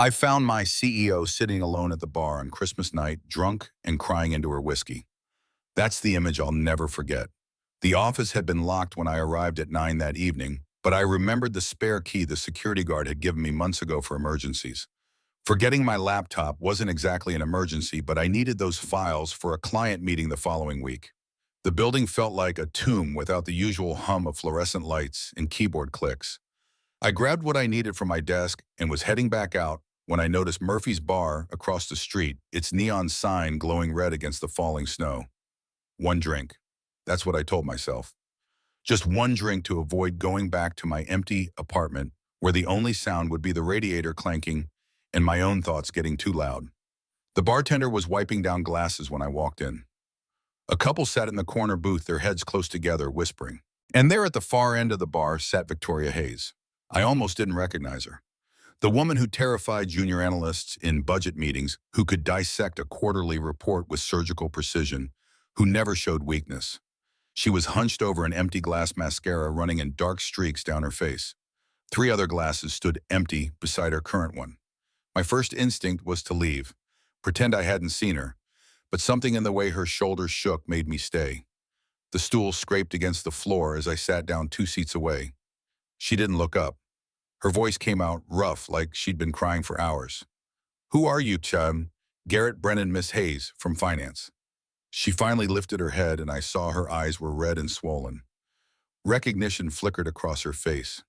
I found my CEO sitting alone at the bar on Christmas night, drunk and crying into her whiskey. That's the image I'll never forget. The office had been locked when I arrived at 9 that evening, but I remembered the spare key the security guard had given me months ago for emergencies. Forgetting my laptop wasn't exactly an emergency, but I needed those files for a client meeting the following week. The building felt like a tomb without the usual hum of fluorescent lights and keyboard clicks. I grabbed what I needed from my desk and was heading back out when I noticed Murphy's Bar across the street, its neon sign glowing red against the falling snow. One drink. That's what I told myself. Just one drink to avoid going back to my empty apartment where the only sound would be the radiator clanking and my own thoughts getting too loud. The bartender was wiping down glasses when I walked in. A couple sat in the corner booth, their heads close together, whispering. And there at the far end of the bar sat Victoria Hayes. I almost didn't recognize her. The woman who terrified junior analysts in budget meetings, who could dissect a quarterly report with surgical precision, who never showed weakness. She was hunched over an empty glass mascara running in dark streaks down her face. 3 other glasses stood empty beside her current one. My first instinct was to leave, pretend I hadn't seen her, but something in the way her shoulders shook made me stay. The stool scraped against the floor as I sat down 2 seats away. She didn't look up. Her voice came out rough, like she'd been crying for hours. "Who are you, Chum?" "Garrett Brennan, Miss Hayes, from finance." She finally lifted her head and I saw her eyes were red and swollen. Recognition flickered across her face.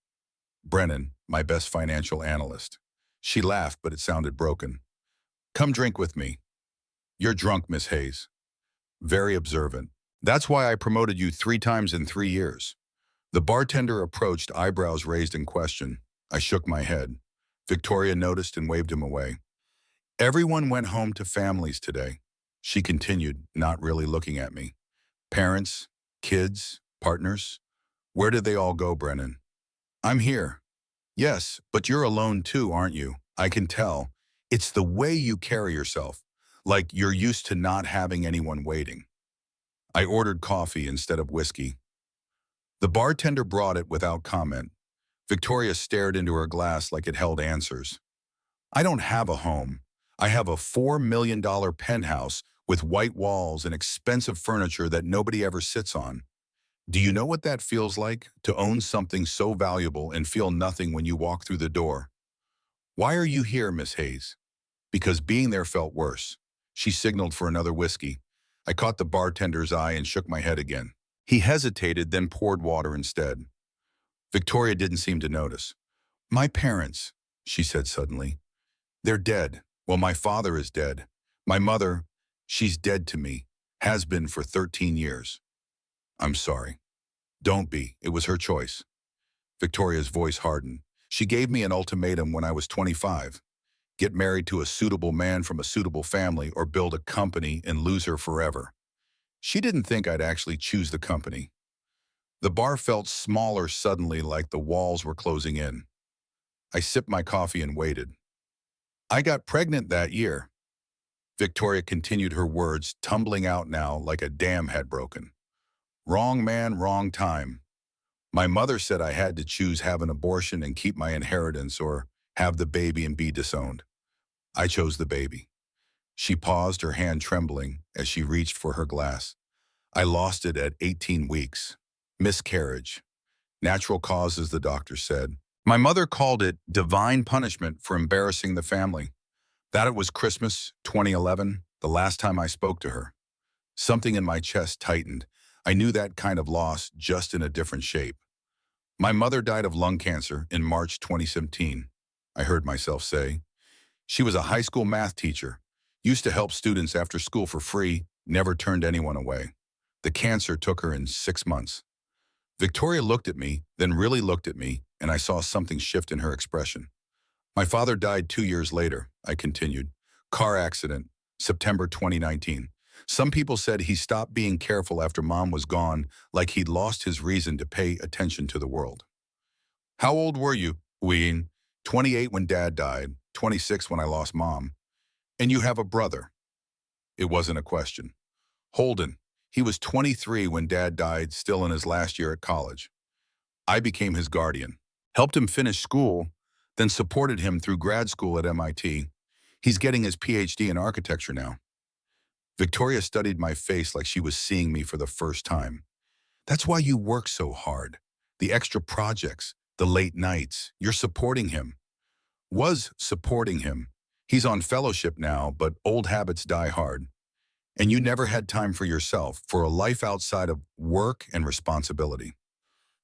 "Brennan, my best financial analyst." She laughed, but it sounded broken. "Come drink with me." "You're drunk, Miss Hayes." "Very observant. That's why I promoted you 3 times in 3 years." The bartender approached, eyebrows raised in question. I shook my head. Victoria noticed and waved him away. "Everyone went home to families today," she continued, not really looking at me. "Parents, kids, partners. Where did they all go, Brennan?" "I'm here." "Yes, but you're alone too, aren't you? I can tell. It's the way you carry yourself, like you're used to not having anyone waiting." I ordered coffee instead of whiskey. The bartender brought it without comment. Victoria stared into her glass like it held answers. "I don't have a home. I have a $4 million penthouse with white walls and expensive furniture that nobody ever sits on. Do you know what that feels like, to own something so valuable and feel nothing when you walk through the door?" "Why are you here, Miss Hayes?" "Because being there felt worse." She signaled for another whiskey. I caught the bartender's eye and shook my head again. He hesitated, then poured water instead. Victoria didn't seem to notice. "My parents," she said suddenly. "They're dead. Well, my father is dead. My mother, she's dead to me. Has been for 13 years. I'm sorry." "Don't be. It was her choice." Victoria's voice hardened. "She gave me an ultimatum when I was 25. Get married to a suitable man from a suitable family or build a company and lose her forever. She didn't think I'd actually choose the company." The bar felt smaller suddenly, like the walls were closing in. I sipped my coffee and waited. "I got pregnant that year." Victoria continued her words, tumbling out now like a dam had broken. "Wrong man, wrong time. My mother said I had to choose have an abortion and keep my inheritance or have the baby and be disowned. I chose the baby." She paused, her hand trembling as she reached for her glass. "I lost it at 18 weeks. Miscarriage. Natural causes, the doctor said. My mother called it divine punishment for embarrassing the family. That it was Christmas 2011, the last time I spoke to her. Something in my chest tightened. I knew that kind of loss, just in a different shape. My mother died of lung cancer in March 2017, I heard myself say. She was a high school math teacher, used to help students after school for free, never turned anyone away. The cancer took her in 6 months. Victoria looked at me, then really looked at me, and I saw something shift in her expression. My father died 2 years later, I continued. Car accident, September 2019. Some people said he stopped being careful after Mom was gone, like he'd lost his reason to pay attention to the world. How old were you, Ween? 28 when Dad died, 26 when I lost Mom. And you have a brother? It wasn't a question. Holden. He was 23 when Dad died, still in his last year at college. I became his guardian, helped him finish school, then supported him through grad school at MIT. He's getting his PhD in architecture now. Victoria studied my face like she was seeing me for the first time. That's why you work so hard. The extra projects, the late nights, you're supporting him. Was supporting him. He's on fellowship now, but old habits die hard. And you never had time for yourself, for a life outside of work and responsibility.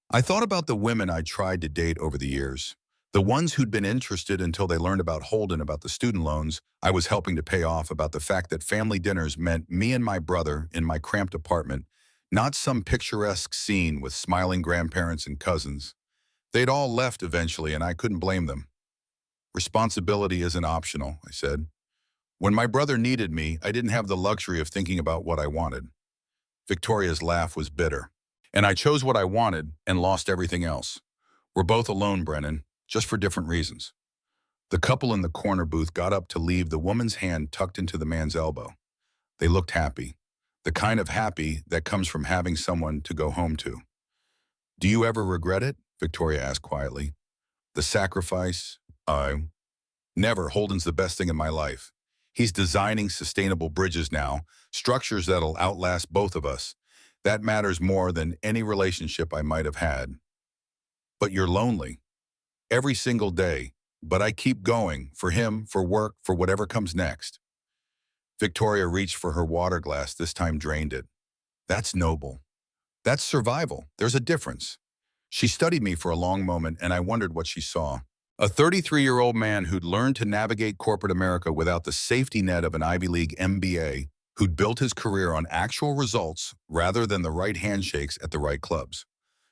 I thought about the women I tried to date over the years. The ones who'd been interested until they learned about Holden, about the student loans I was helping to pay off, about the fact that family dinners meant me and my brother in my cramped apartment, not some picturesque scene with smiling grandparents and cousins. They'd all left eventually, and I couldn't blame them. Responsibility isn't optional, I said. When my brother needed me, I didn't have the luxury of thinking about what I wanted. Victoria's laugh was bitter. And I chose what I wanted and lost everything else. We're both alone, Brennan, just for different reasons. The couple in the corner booth got up to leave, the woman's hand tucked into the man's elbow. They looked happy, the kind of happy that comes from having someone to go home to. Do you ever regret it? Victoria asked quietly. The sacrifice? Never. Holden's the best thing in my life. He's designing sustainable bridges now, structures that'll outlast both of us. That matters more than any relationship I might have had. But you're lonely. Every single day. But I keep going, for him, for work, for whatever comes next. Victoria reached for her water glass, this time drained it. That's noble. That's survival. There's a difference. She studied me for a long moment, and I wondered what she saw. A 33-year-old man who'd learned to navigate corporate America without the safety net of an Ivy League MBA, who'd built his career on actual results rather than the right handshakes at the right clubs.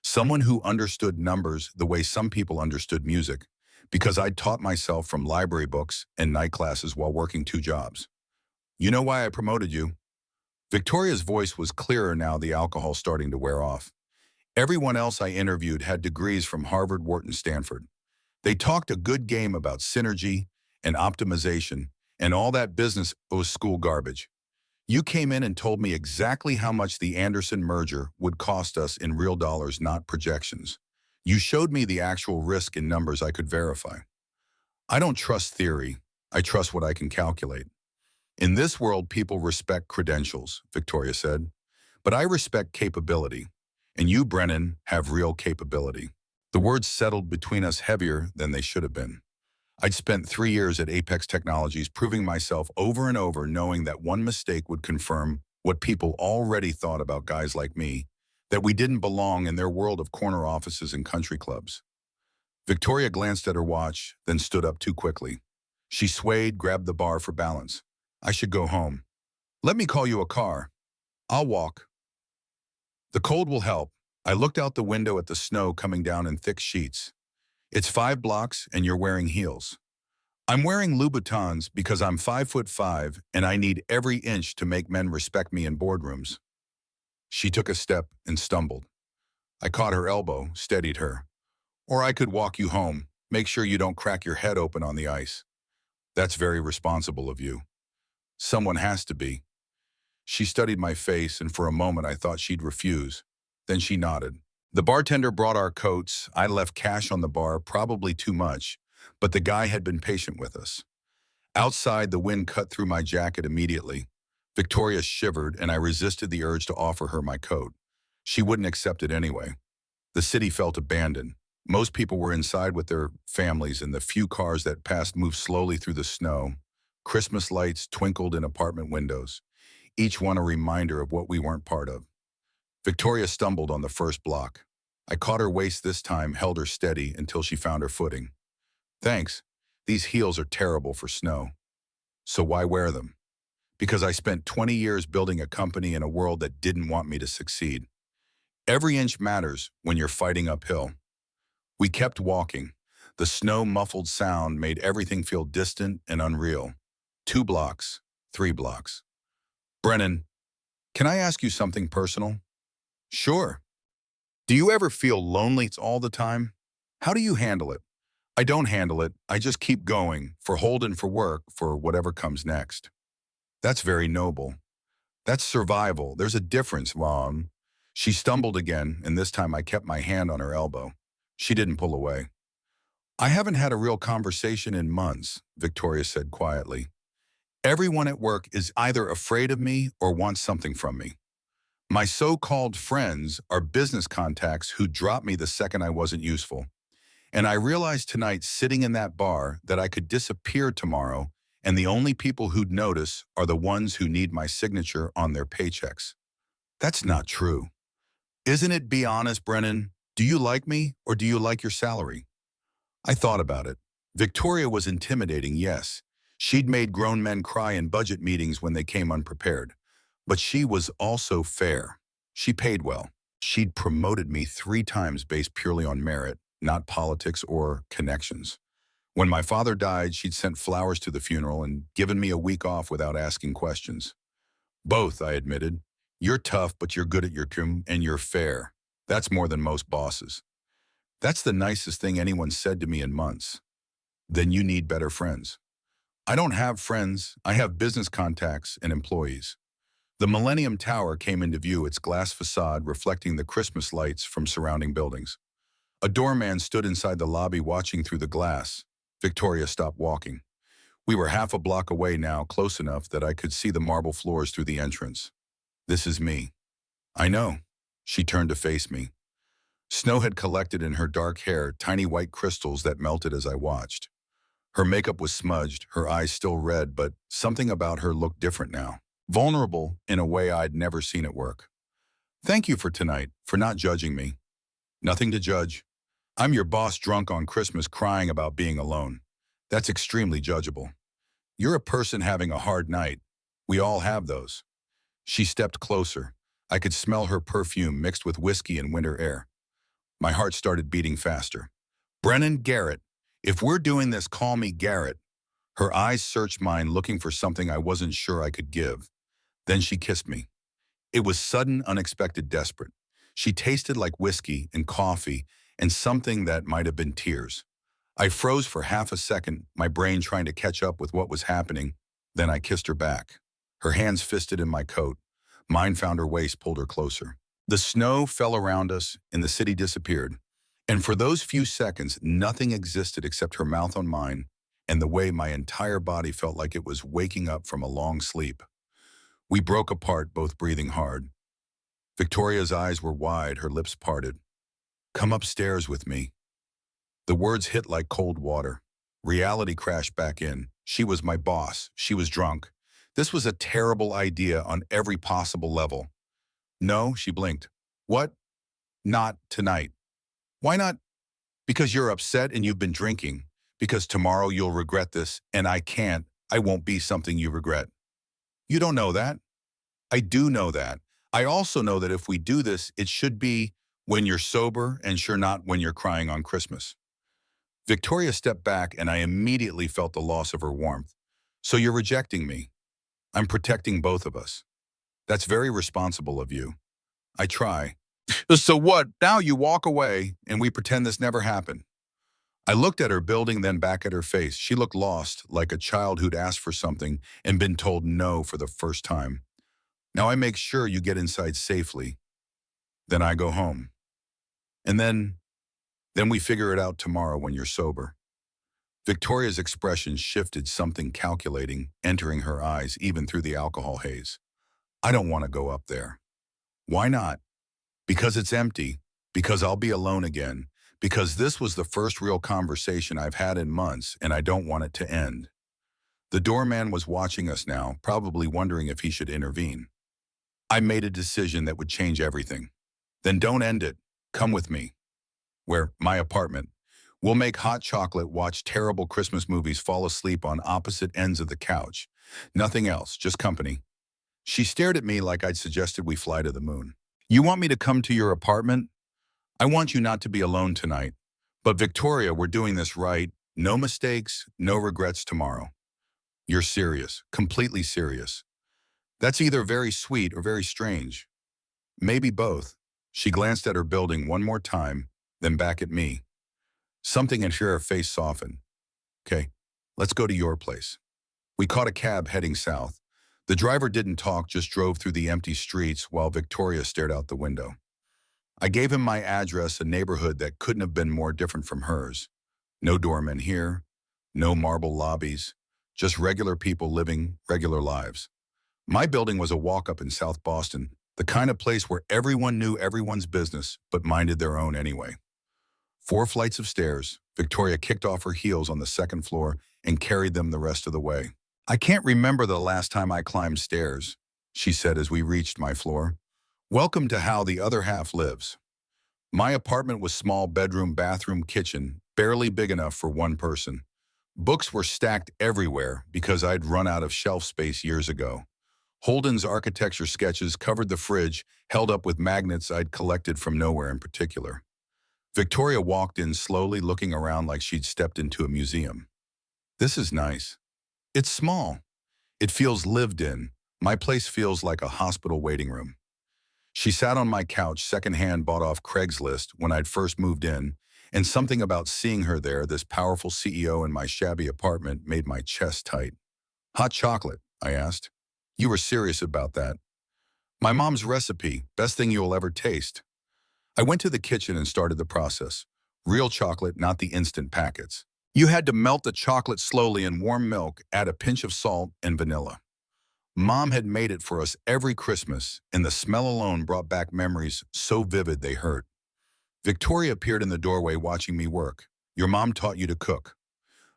Someone who understood numbers the way some people understood music, because I'd taught myself from library books and night classes while working 2 jobs. You know why I promoted you? Victoria's voice was clearer now, the alcohol starting to wear off. Everyone else I interviewed had degrees from Harvard, Wharton, Stanford. They talked a good game about synergy and optimization, and all that business was school garbage. You came in and told me exactly how much the Anderson merger would cost us in real dollars, not projections. You showed me the actual risk in numbers I could verify. I don't trust theory. I trust what I can calculate. In this world, people respect credentials, Victoria said. But I respect capability. And you, Brennan, have real capability. The words settled between us heavier than they should have been. I'd spent 3 years at Apex Technologies proving myself over and over, knowing that one mistake would confirm what people already thought about guys like me, that we didn't belong in their world of corner offices and country clubs. Victoria glanced at her watch, then stood up too quickly. She swayed, grabbed the bar for balance. I should go home. Let me call you a car. I'll walk. The cold will help. I looked out the window at the snow coming down in thick sheets. It's 5 blocks and you're wearing heels. I'm wearing Louboutins because I'm 5'5" and I need every inch to make men respect me in boardrooms. She took a step and stumbled. I caught her elbow, steadied her. Or I could walk you home. Make sure you don't crack your head open on the ice. That's very responsible of you. Someone has to be. She studied my face, and for a moment I thought she'd refuse. Then she nodded. The bartender brought our coats. I left cash on the bar, probably too much, but the guy had been patient with us. Outside, the wind cut through my jacket immediately. Victoria shivered, and I resisted the urge to offer her my coat. She wouldn't accept it anyway. The city felt abandoned. Most people were inside with their families, and the few cars that passed moved slowly through the snow. Christmas lights twinkled in apartment windows, each one a reminder of what we weren't part of. Victoria stumbled on the first block. I caught her waist this time, held her steady until she found her footing. Thanks. These heels are terrible for snow. So why wear them? Because I spent 20 years building a company in a world that didn't want me to succeed. Every inch matters when you're fighting uphill. We kept walking. The snow-muffled sound made everything feel distant and unreal. 2 blocks, 3 blocks. Brennan, can I ask you something personal? Sure. Do you ever feel lonely all the time? How do you handle it? I don't handle it. I just keep going, for Holden, for work, for whatever comes next. That's very noble. That's survival. There's a difference, Mom. She stumbled again, and this time I kept my hand on her elbow. She didn't pull away. I haven't had a real conversation in months, Victoria said quietly. Everyone at work is either afraid of me or wants something from me. My so-called friends are business contacts who dropped me the second I wasn't useful. And I realized tonight sitting in that bar that I could disappear tomorrow and the only people who'd notice are the ones who need my signature on their paychecks. That's not true. Isn't it? Be honest, Brennan. Do you like me or do you like your salary? I thought about it. Victoria was intimidating, yes. She'd made grown men cry in budget meetings when they came unprepared. But she was also fair. She paid well. She'd promoted me 3 times based purely on merit, not politics or connections. When my father died, she'd sent flowers to the funeral and given me a week off without asking questions. Both, I admitted. You're tough, but you're good at your cum, and you're fair. That's more than most bosses. That's the nicest thing anyone said to me in months. Then you need better friends. I don't have friends. I have business contacts and employees. The Millennium Tower came into view, its glass facade reflecting the Christmas lights from surrounding buildings. A doorman stood inside the lobby watching through the glass. Victoria stopped walking. We were half a block away now, close enough that I could see the marble floors through the entrance. This is me. I know. She turned to face me. Snow had collected in her dark hair, tiny white crystals that melted as I watched. Her makeup was smudged, her eyes still red, but something about her looked different now. Vulnerable in a way I'd never seen at work. Thank you for tonight, for not judging me. Nothing to judge. I'm your boss drunk on Christmas crying about being alone. That's extremely judgeable. You're a person having a hard night. We all have those. She stepped closer. I could smell her perfume mixed with whiskey and winter air. My heart started beating faster. Brennan Garrett, if we're doing this, call me Garrett. Her eyes searched mine, looking for something I wasn't sure I could give. Then she kissed me. It was sudden, unexpected, desperate. She tasted like whiskey and coffee and something that might have been tears. I froze for half a second, my brain trying to catch up with what was happening. Then I kissed her back. Her hands fisted in my coat. Mine found her waist, pulled her closer. The snow fell around us and the city disappeared. And for those few seconds, nothing existed except her mouth on mine and the way my entire body felt like it was waking up from a long sleep. We broke apart, both breathing hard. Victoria's eyes were wide, her lips parted. Come upstairs with me. The words hit like cold water. Reality crashed back in. She was my boss. She was drunk. This was a terrible idea on every possible level. No, she blinked. What? Not tonight. Why not? Because you're upset and you've been drinking. Because tomorrow you'll regret this, and I won't be something you regret. You don't know that. I do know that. I also know that if we do this, it should be when you're sober and sure not when you're crying on Christmas. Victoria stepped back and I immediately felt the loss of her warmth. So you're rejecting me. I'm protecting both of us. That's very responsible of you. I try. So what? Now you walk away and we pretend this never happened. I looked at her, building, then back at her face. She looked lost, like a child who'd asked for something and been told no for the first time. Now I make sure you get inside safely. Then I go home. And then we figure it out tomorrow when you're sober. Victoria's expression shifted, something calculating, entering her eyes even through the alcohol haze. I don't want to go up there. Why not? Because it's empty. Because I'll be alone again. Because this was the first real conversation I've had in months and I don't want it to end. The doorman was watching us now, probably wondering if he should intervene. I made a decision that would change everything. Then don't end it. Come with me. Where? My apartment. We'll make hot chocolate, watch terrible Christmas movies, fall asleep on opposite ends of the couch. Nothing else, just company. She stared at me like I'd suggested we fly to the moon. You want me to come to your apartment? I want you not to be alone tonight. But Victoria, we're doing this right. No mistakes, no regrets tomorrow. You're serious, completely serious. That's either very sweet or very strange. Maybe both. She glanced at her building one more time, then back at me. Something in her face softened. Okay, let's go to your place. We caught a cab heading south. The driver didn't talk, just drove through the empty streets while Victoria stared out the window. I gave him my address, a neighborhood that couldn't have been more different from hers. No doormen here, no marble lobbies, just regular people living regular lives. My building was a walk-up in South Boston, the kind of place where everyone knew everyone's business but minded their own anyway. 4 flights of stairs, Victoria kicked off her heels on the second floor and carried them the rest of the way. I can't remember the last time I climbed stairs, she said as we reached my floor. Welcome to how the other half lives. My apartment was small bedroom, bathroom, kitchen, barely big enough for one person. Books were stacked everywhere because I'd run out of shelf space years ago. Holden's architecture sketches covered the fridge, held up with magnets I'd collected from nowhere in particular. Victoria walked in slowly, looking around like she'd stepped into a museum. This is nice. It's small. It feels lived in. My place feels like a hospital waiting room. She sat on my couch, secondhand bought off Craigslist when I'd first moved in, and something about seeing her there, this powerful CEO in my shabby apartment, made my chest tight. Hot chocolate, I asked. You were serious about that. My mom's recipe, best thing you'll ever taste. I went to the kitchen and started the process. Real chocolate, not the instant packets. You had to melt the chocolate slowly in warm milk, add a pinch of salt and vanilla. Mom had made it for us every Christmas, and the smell alone brought back memories so vivid they hurt. Victoria appeared in the doorway watching me work. Your mom taught you to cook.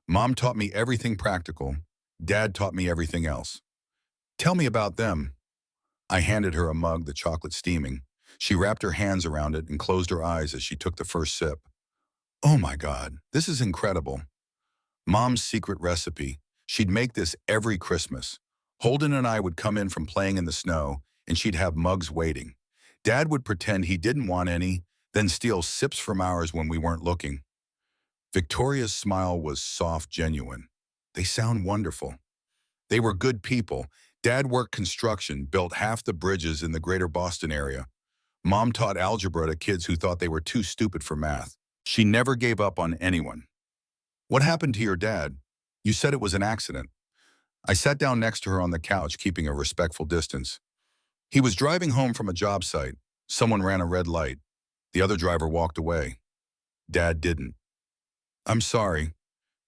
Mom taught me everything practical. Dad taught me everything else. Tell me about them. I handed her a mug, the chocolate steaming. She wrapped her hands around it and closed her eyes as she took the first sip. Oh my God, this is incredible. Mom's secret recipe. She'd make this every Christmas. Holden and I would come in from playing in the snow, and she'd have mugs waiting. Dad would pretend he didn't want any, then steal sips from ours when we weren't looking. Victoria's smile was soft, genuine. They sound wonderful. They were good people. Dad worked construction, built half the bridges in the greater Boston area. Mom taught algebra to kids who thought they were too stupid for math. She never gave up on anyone. What happened to your dad? You said it was an accident. I sat down next to her on the couch, keeping a respectful distance. He was driving home from a job site. Someone ran a red light. The other driver walked away. Dad didn't. I'm sorry.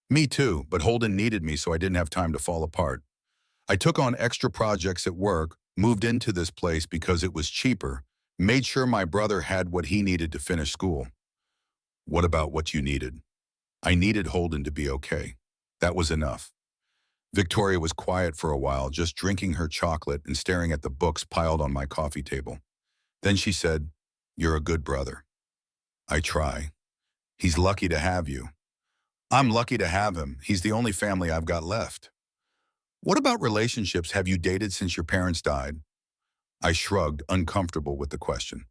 Me too, but Holden needed me, so I didn't have time to fall apart. I took on extra projects at work, moved into this place because it was cheaper, made sure my brother had what he needed to finish school. What about what you needed? I needed Holden to be okay. That was enough. Victoria was quiet for a while, just drinking her chocolate and staring at the books piled on my coffee table. Then she said, "You're a good brother." I try. He's lucky to have you. I'm lucky to have him. He's the only family I've got left. What about relationships? Have you dated since your parents died? I shrugged, uncomfortable with the question.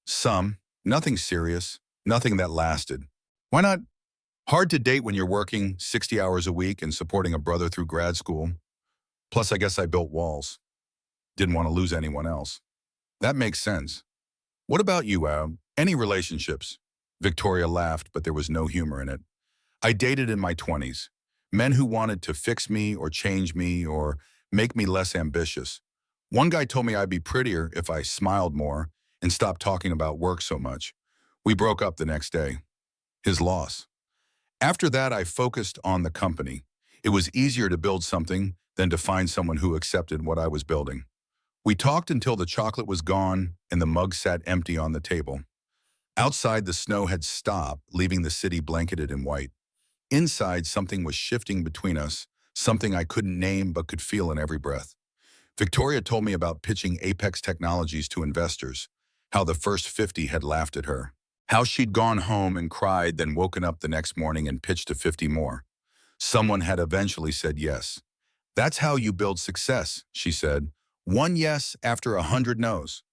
Some. Nothing serious. Nothing that lasted. Why not? Hard to date when you're working 60 hours a week and supporting a brother through grad school. Plus, I guess I built walls. Didn't want to lose anyone else. That makes sense. What about you, any relationships? Victoria laughed, but there was no humor in it. I dated in my 20s. Men who wanted to fix me or change me or make me less ambitious. One guy told me I'd be prettier if I smiled more and stopped talking about work so much. We broke up the next day. His loss. After that, I focused on the company. It was easier to build something than to find someone who accepted what I was building. We talked until the chocolate was gone and the mug sat empty on the table. Outside, the snow had stopped, leaving the city blanketed in white. Inside, something was shifting between us, something I couldn't name but could feel in every breath. Victoria told me about pitching Apex Technologies to investors, how the first 50 had laughed at her. How she'd gone home and cried, then woken up the next morning and pitched to 50 more. Someone had eventually said yes. That's how you build success, she said. One yes after 100 no's.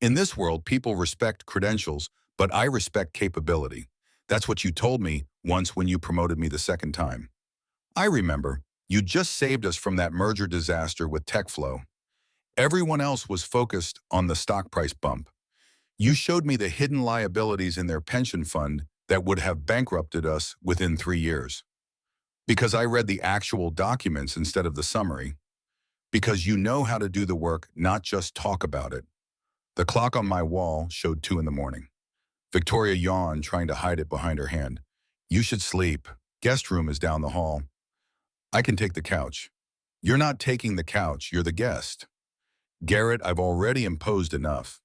In this world, people respect credentials, but I respect capability. That's what you told me once when you promoted me the second time. I remember. You just saved us from that merger disaster with TechFlow. Everyone else was focused on the stock price bump. You showed me the hidden liabilities in their pension fund that would have bankrupted us within 3 years. Because I read the actual documents instead of the summary. Because you know how to do the work, not just talk about it. The clock on my wall showed 2 in the morning. Victoria yawned, trying to hide it behind her hand. You should sleep. Guest room is down the hall. I can take the couch. You're not taking the couch, you're the guest. Garrett, I've already imposed enough.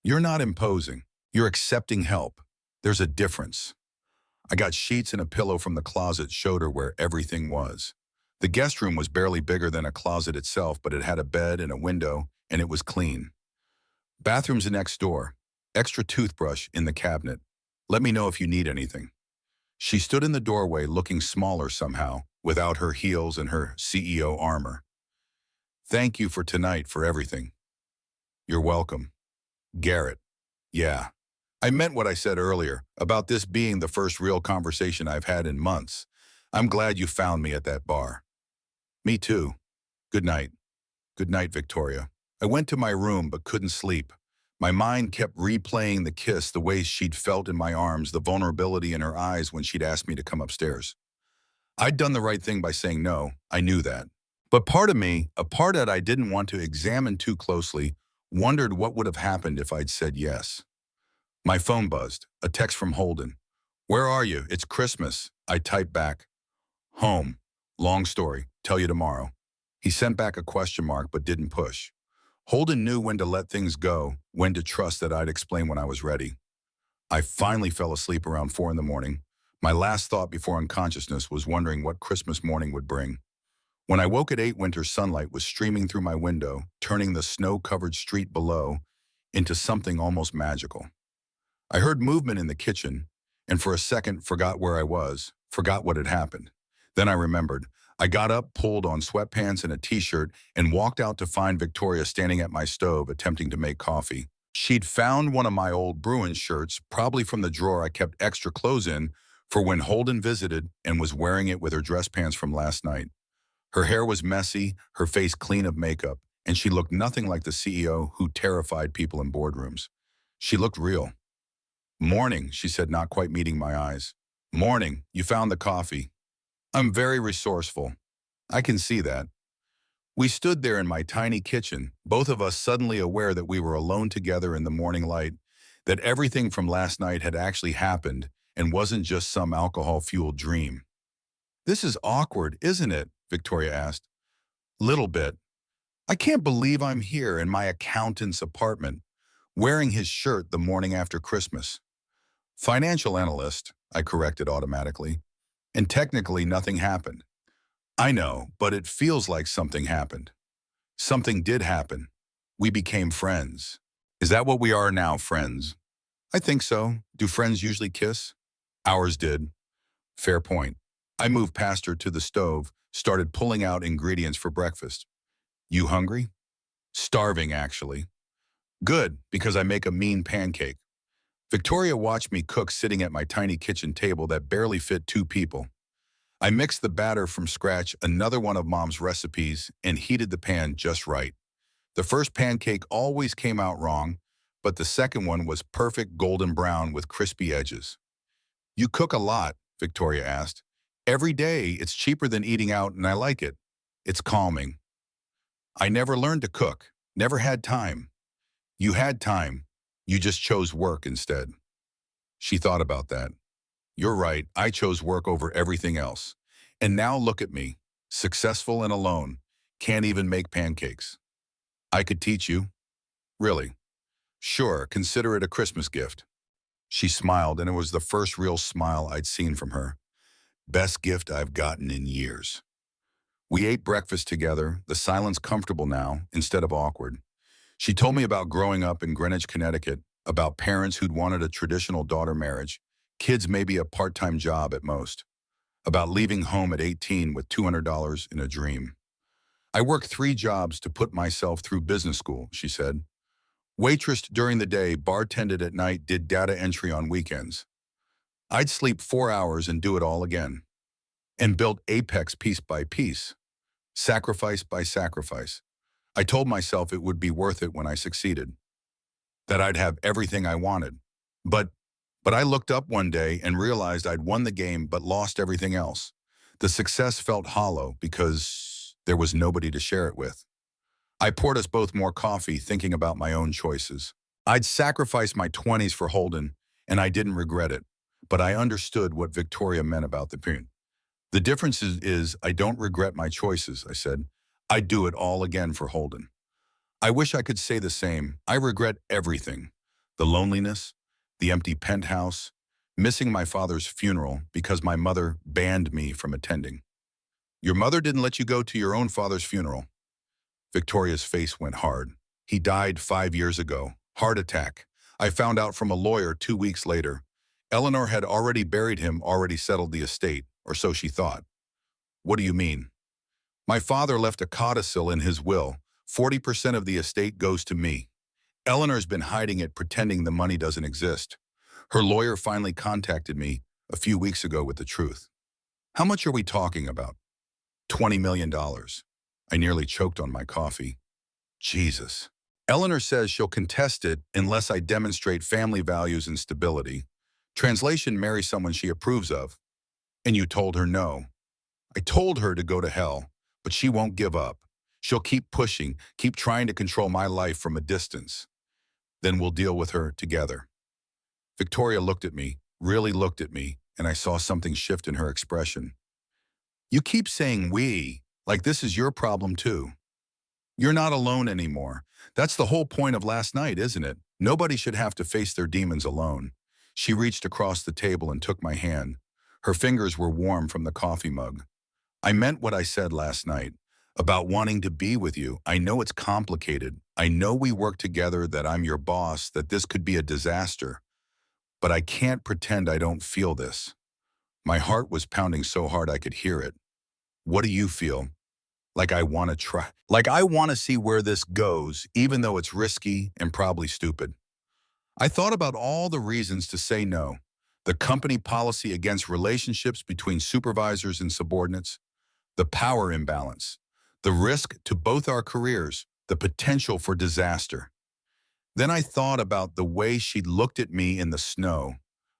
You're not imposing. You're accepting help. There's a difference. I got sheets and a pillow from the closet, showed her where everything was. The guest room was barely bigger than a closet itself, but it had a bed and a window, and it was clean. Bathroom's next door. Extra toothbrush in the cabinet. Let me know if you need anything. She stood in the doorway looking smaller somehow, without her heels and her CEO armor. Thank you for tonight for everything. You're welcome. Garrett. Yeah. I meant what I said earlier, about this being the first real conversation I've had in months. I'm glad you found me at that bar. Me too. Good night. Good night, Victoria. I went to my room but couldn't sleep. My mind kept replaying the kiss, the way she'd felt in my arms, the vulnerability in her eyes when she'd asked me to come upstairs. I'd done the right thing by saying no, I knew that. But part of me, a part that I didn't want to examine too closely, wondered what would have happened if I'd said yes. My phone buzzed, a text from Holden. Where are you? It's Christmas. I typed back. Home. Long story. Tell you tomorrow. He sent back a question mark but didn't push. Holden knew when to let things go, when to trust that I'd explain when I was ready. I finally fell asleep around 4 in the morning. My last thought before unconsciousness was wondering what Christmas morning would bring. When I woke at 8, winter sunlight was streaming through my window, turning the snow-covered street below into something almost magical. I heard movement in the kitchen, and for a second forgot where I was, forgot what had happened. Then I remembered. I got up, pulled on sweatpants and a t-shirt, and walked out to find Victoria standing at my stove attempting to make coffee. She'd found one of my old Bruins shirts, probably from the drawer I kept extra clothes in for when Holden visited, and was wearing it with her dress pants from last night. Her hair was messy, her face clean of makeup, and she looked nothing like the CEO who terrified people in boardrooms. She looked real. Morning, she said, not quite meeting my eyes. Morning, you found the coffee. I'm very resourceful. I can see that. We stood there in my tiny kitchen, both of us suddenly aware that we were alone together in the morning light, that everything from last night had actually happened and wasn't just some alcohol-fueled dream. This is awkward, isn't it? Victoria asked. Little bit. I can't believe I'm here in my accountant's apartment, wearing his shirt the morning after Christmas. Financial analyst, I corrected automatically. And technically nothing happened. I know, but it feels like something happened. Something did happen. We became friends. Is that what we are now, friends? I think so. Do friends usually kiss? Ours did. Fair point. I moved past her to the stove, started pulling out ingredients for breakfast. You hungry? Starving, actually. Good, because I make a mean pancake. Victoria watched me cook sitting at my tiny kitchen table that barely fit 2 people. I mixed the batter from scratch, another one of Mom's recipes, and heated the pan just right. The first pancake always came out wrong, but the second one was perfect golden brown with crispy edges. You cook a lot, Victoria asked. Every day, it's cheaper than eating out and I like it. It's calming. I never learned to cook, never had time. You had time. You just chose work instead. She thought about that. You're right, I chose work over everything else. And now look at me, successful and alone, can't even make pancakes. I could teach you. Really? Sure, consider it a Christmas gift. She smiled, and it was the first real smile I'd seen from her. Best gift I've gotten in years. We ate breakfast together, the silence comfortable now, instead of awkward. She told me about growing up in Greenwich, Connecticut, about parents who'd wanted a traditional daughter marriage, kids maybe a part-time job at most, about leaving home at 18 with $200 in a dream. I worked 3 jobs to put myself through business school, she said. Waitressed during the day, bartended at night, did data entry on weekends. I'd sleep 4 hours and do it all again. And built Apex piece by piece, sacrifice by sacrifice. I told myself it would be worth it when I succeeded, that I'd have everything I wanted. But I looked up one day and realized I'd won the game but lost everything else. The success felt hollow because there was nobody to share it with. I poured us both more coffee, thinking about my own choices. I'd sacrificed my 20s for Holden, and I didn't regret it. but I understood what Victoria meant about the period. The difference is I don't regret my choices, I said. I'd do it all again for Holden. I wish I could say the same. I regret everything. The loneliness, the empty penthouse, missing my father's funeral because my mother banned me from attending. Your mother didn't let you go to your own father's funeral. Victoria's face went hard. He died 5 years ago. Heart attack. I found out from a lawyer 2 weeks later. Eleanor had already buried him, already settled the estate, or so she thought. What do you mean? My father left a codicil in his will. 40% of the estate goes to me. Eleanor's been hiding it, pretending the money doesn't exist. Her lawyer finally contacted me a few weeks ago with the truth. How much are we talking about? $20 million. I nearly choked on my coffee. Jesus. Eleanor says she'll contest it unless I demonstrate family values and stability. Translation, marry someone she approves of. And you told her no. I told her to go to hell, but she won't give up. She'll keep pushing, keep trying to control my life from a distance. Then we'll deal with her together. Victoria looked at me, really looked at me, and I saw something shift in her expression. You keep saying we, like this is your problem too. You're not alone anymore. That's the whole point of last night, isn't it? Nobody should have to face their demons alone. She reached across the table and took my hand. Her fingers were warm from the coffee mug. I meant what I said last night about wanting to be with you. I know it's complicated. I know we work together, that I'm your boss, that this could be a disaster. But I can't pretend I don't feel this. My heart was pounding so hard I could hear it. What do you feel? Like I want to try. Like I want to see where this goes, even though it's risky and probably stupid. I thought about all the reasons to say no. The company policy against relationships between supervisors and subordinates, the power imbalance, the risk to both our careers, the potential for disaster. Then I thought about the way she'd looked at me in the snow,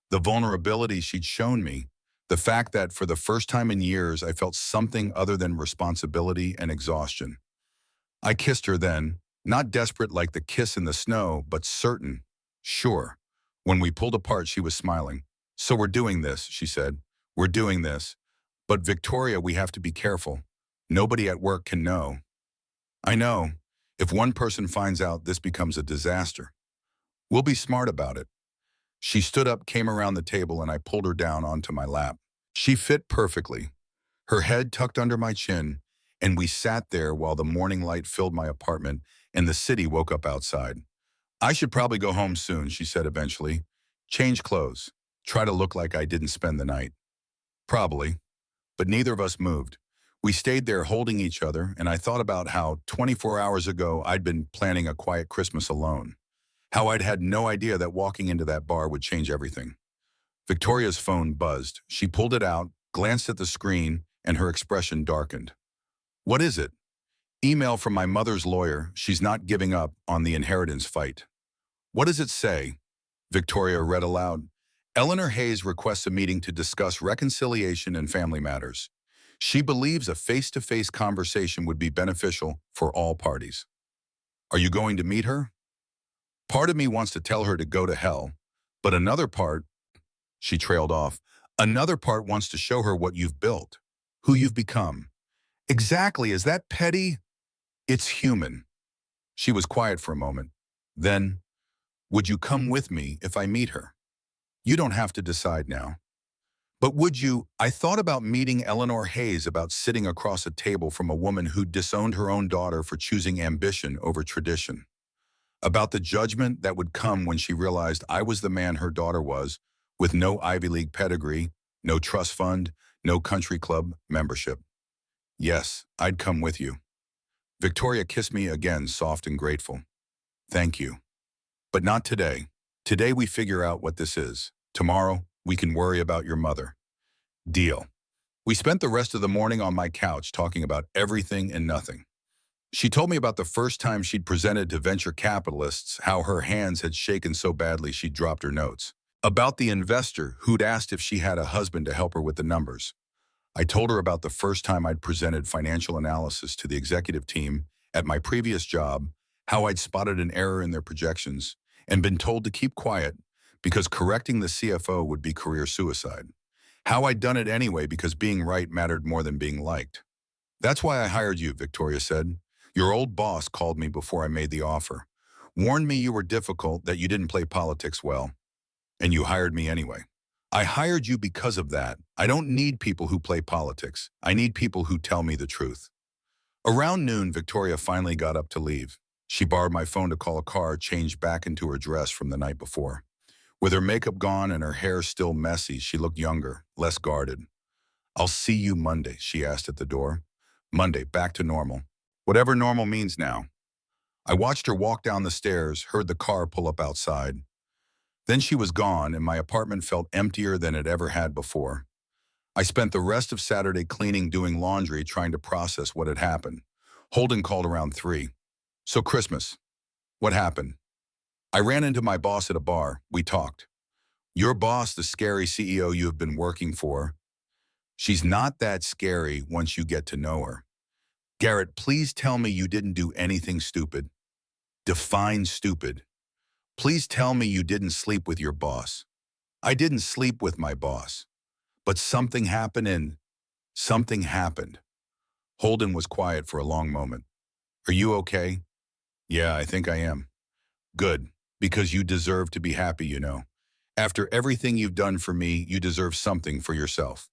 the vulnerability she'd shown me, the fact that for the first time in years I felt something other than responsibility and exhaustion. I kissed her then, not desperate like the kiss in the snow, but certain, sure. When we pulled apart, she was smiling. So we're doing this, she said. We're doing this. But Victoria, we have to be careful. Nobody at work can know. I know. If one person finds out, this becomes a disaster. We'll be smart about it. She stood up, came around the table, and I pulled her down onto my lap. She fit perfectly, her head tucked under my chin, and we sat there while the morning light filled my apartment and the city woke up outside. I should probably go home soon, she said eventually. Change clothes. Try to look like I didn't spend the night. Probably. But neither of us moved. We stayed there holding each other, and I thought about how 24 hours ago I'd been planning a quiet Christmas alone. How I'd had no idea that walking into that bar would change everything. Victoria's phone buzzed. She pulled it out, glanced at the screen, and her expression darkened. What is it? Email from my mother's lawyer. She's not giving up on the inheritance fight. What does it say? Victoria read aloud. Eleanor Hayes requests a meeting to discuss reconciliation and family matters. She believes a face-to-face conversation would be beneficial for all parties. Are you going to meet her? Part of me wants to tell her to go to hell, but another part, she trailed off, another part wants to show her what you've built, who you've become. Exactly, is that petty? It's human. She was quiet for a moment. Then, would you come with me if I meet her? You don't have to decide now. But would you? I thought about meeting Eleanor Hayes, about sitting across a table from a woman who disowned her own daughter for choosing ambition over tradition. About the judgment that would come when she realized I was the man her daughter was, with no Ivy League pedigree, no trust fund, no country club membership. Yes, I'd come with you. Victoria kissed me again, soft and grateful. Thank you. But not today. Today we figure out what this is. Tomorrow, we can worry about your mother. Deal. We spent the rest of the morning on my couch talking about everything and nothing. She told me about the first time she'd presented to venture capitalists, how her hands had shaken so badly she'd dropped her notes. About the investor who'd asked if she had a husband to help her with the numbers. I told her about the first time I'd presented financial analysis to the executive team at my previous job, how I'd spotted an error in their projections and been told to keep quiet because correcting the CFO would be career suicide. How I'd done it anyway because being right mattered more than being liked. That's why I hired you, Victoria said. Your old boss called me before I made the offer. Warned me you were difficult, that you didn't play politics well, and you hired me anyway. I hired you because of that. I don't need people who play politics. I need people who tell me the truth. Around noon, Victoria finally got up to leave. She borrowed my phone to call a car, changed back into her dress from the night before. With her makeup gone and her hair still messy, she looked younger, less guarded. I'll see you Monday, she asked at the door. Monday, back to normal. Whatever normal means now. I watched her walk down the stairs, heard the car pull up outside. Then she was gone, and my apartment felt emptier than it ever had before. I spent the rest of Saturday cleaning, doing laundry, trying to process what had happened. Holden called around 3. So Christmas, what happened? I ran into my boss at a bar. We talked. Your boss, the scary CEO you have been working for, she's not that scary once you get to know her. Garrett, please tell me you didn't do anything stupid. Define stupid. Please tell me you didn't sleep with your boss. I didn't sleep with my boss. But something happened and something happened. Holden was quiet for a long moment. Are you okay? Yeah, I think I am. Good, because you deserve to be happy, you know. After everything you've done for me, you deserve something for yourself.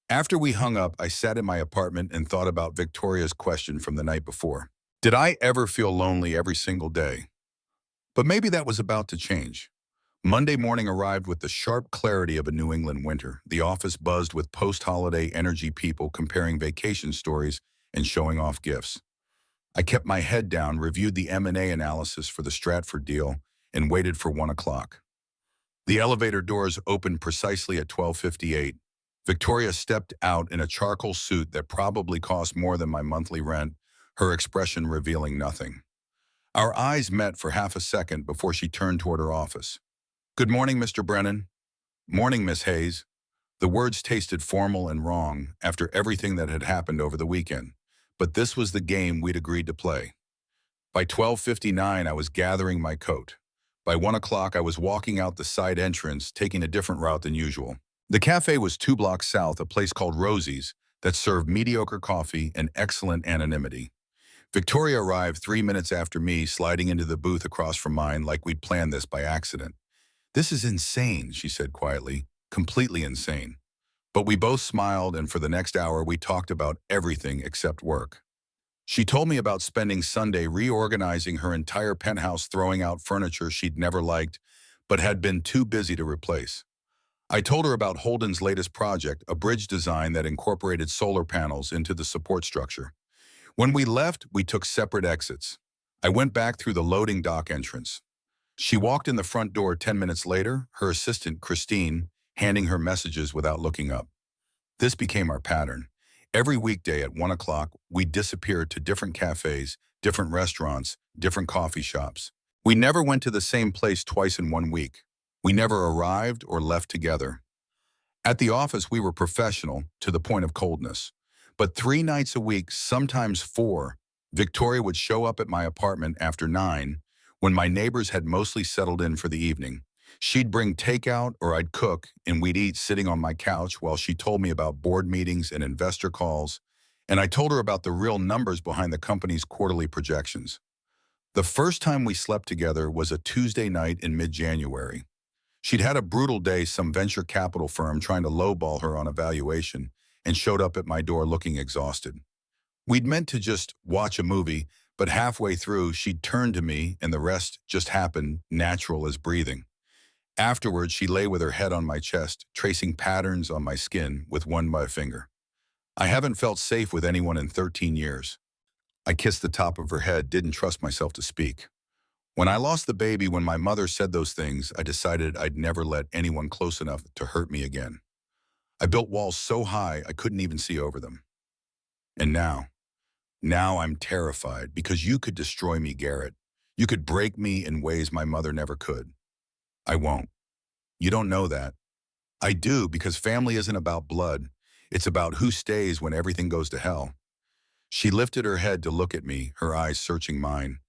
After we hung up, I sat in my apartment and thought about Victoria's question from the night before. Did I ever feel lonely every single day? But maybe that was about to change. Monday morning arrived with the sharp clarity of a New England winter. The office buzzed with post-holiday energy, people comparing vacation stories and showing off gifts. I kept my head down, reviewed the M&A analysis for the Stratford deal, and waited for 1 o'clock. The elevator doors opened precisely at 12:58. Victoria stepped out in a charcoal suit that probably cost more than my monthly rent, her expression revealing nothing. Our eyes met for half a second before she turned toward her office. Good morning, Mr. Brennan. Morning, Miss Hayes. The words tasted formal and wrong after everything that had happened over the weekend, but this was the game we'd agreed to play. By 12:59, I was gathering my coat. By 1 o'clock, I was walking out the side entrance, taking a different route than usual. The cafe was 2 blocks south, a place called Rosie's that served mediocre coffee and excellent anonymity. Victoria arrived 3 minutes after me, sliding into the booth across from mine like we'd planned this by accident. This is insane, she said quietly, completely insane. But we both smiled, and for the next hour we talked about everything except work. She told me about spending Sunday reorganizing her entire penthouse, throwing out furniture she'd never liked, but had been too busy to replace. I told her about Holden's latest project, a bridge design that incorporated solar panels into the support structure. When we left, we took separate exits. I went back through the loading dock entrance. She walked in the front door 10 minutes later, her assistant, Christine, handing her messages without looking up. This became our pattern. Every weekday at 1 o'clock, we disappeared to different cafes, different restaurants, different coffee shops. We never went to the same place twice in 1 week. We never arrived or left together. At the office, we were professional to the point of coldness. But 3 nights a week, sometimes 4, Victoria would show up at my apartment after 9, when my neighbors had mostly settled in for the evening. She'd bring takeout or I'd cook, and we'd eat sitting on my couch while she told me about board meetings and investor calls, and I told her about the real numbers behind the company's quarterly projections. The first time we slept together was a Tuesday night in mid-January. She'd had a brutal day, some venture capital firm trying to lowball her on a valuation, and showed up at my door looking exhausted. We'd meant to just watch a movie, but halfway through, she'd turned to me, and the rest just happened, natural as breathing. Afterwards, she lay with her head on my chest, tracing patterns on my skin with one by finger. I haven't felt safe with anyone in 13 years. I kissed the top of her head, didn't trust myself to speak. When I lost the baby, when my mother said those things, I decided I'd never let anyone close enough to hurt me again. I built walls so high I couldn't even see over them. And now I'm terrified because you could destroy me, Garrett. You could break me in ways my mother never could. I won't. You don't know that. I do, because family isn't about blood. It's about who stays when everything goes to hell. She lifted her head to look at me, her eyes searching mine.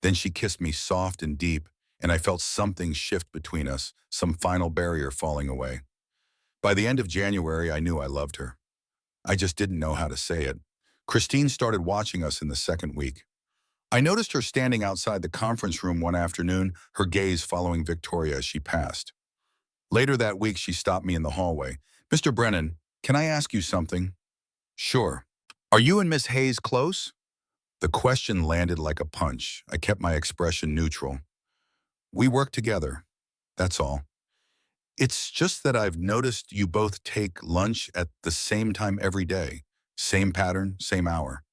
Then she kissed me soft and deep, and I felt something shift between us, some final barrier falling away. By the end of January, I knew I loved her. I just didn't know how to say it. Christine started watching us in the second week. I noticed her standing outside the conference room one afternoon, her gaze following Victoria as she passed. Later that week, she stopped me in the hallway. "Mr. Brennan, can I ask you something?" "Sure." "Are you and Miss Hayes close?" The question landed like a punch. I kept my expression neutral. "We work together. That's all. It's just that I've noticed you both take lunch at the same time every day. Same pattern, same hour.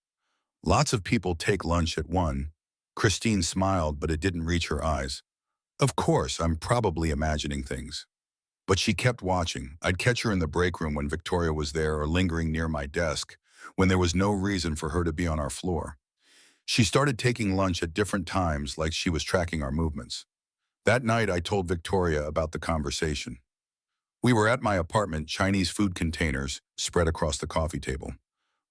Lots of people take lunch at 1. Christine smiled, but it didn't reach her eyes. Of course, I'm probably imagining things. But she kept watching. I'd catch her in the break room when Victoria was there or lingering near my desk when there was no reason for her to be on our floor. She started taking lunch at different times like she was tracking our movements. That night, I told Victoria about the conversation. We were at my apartment, Chinese food containers spread across the coffee table.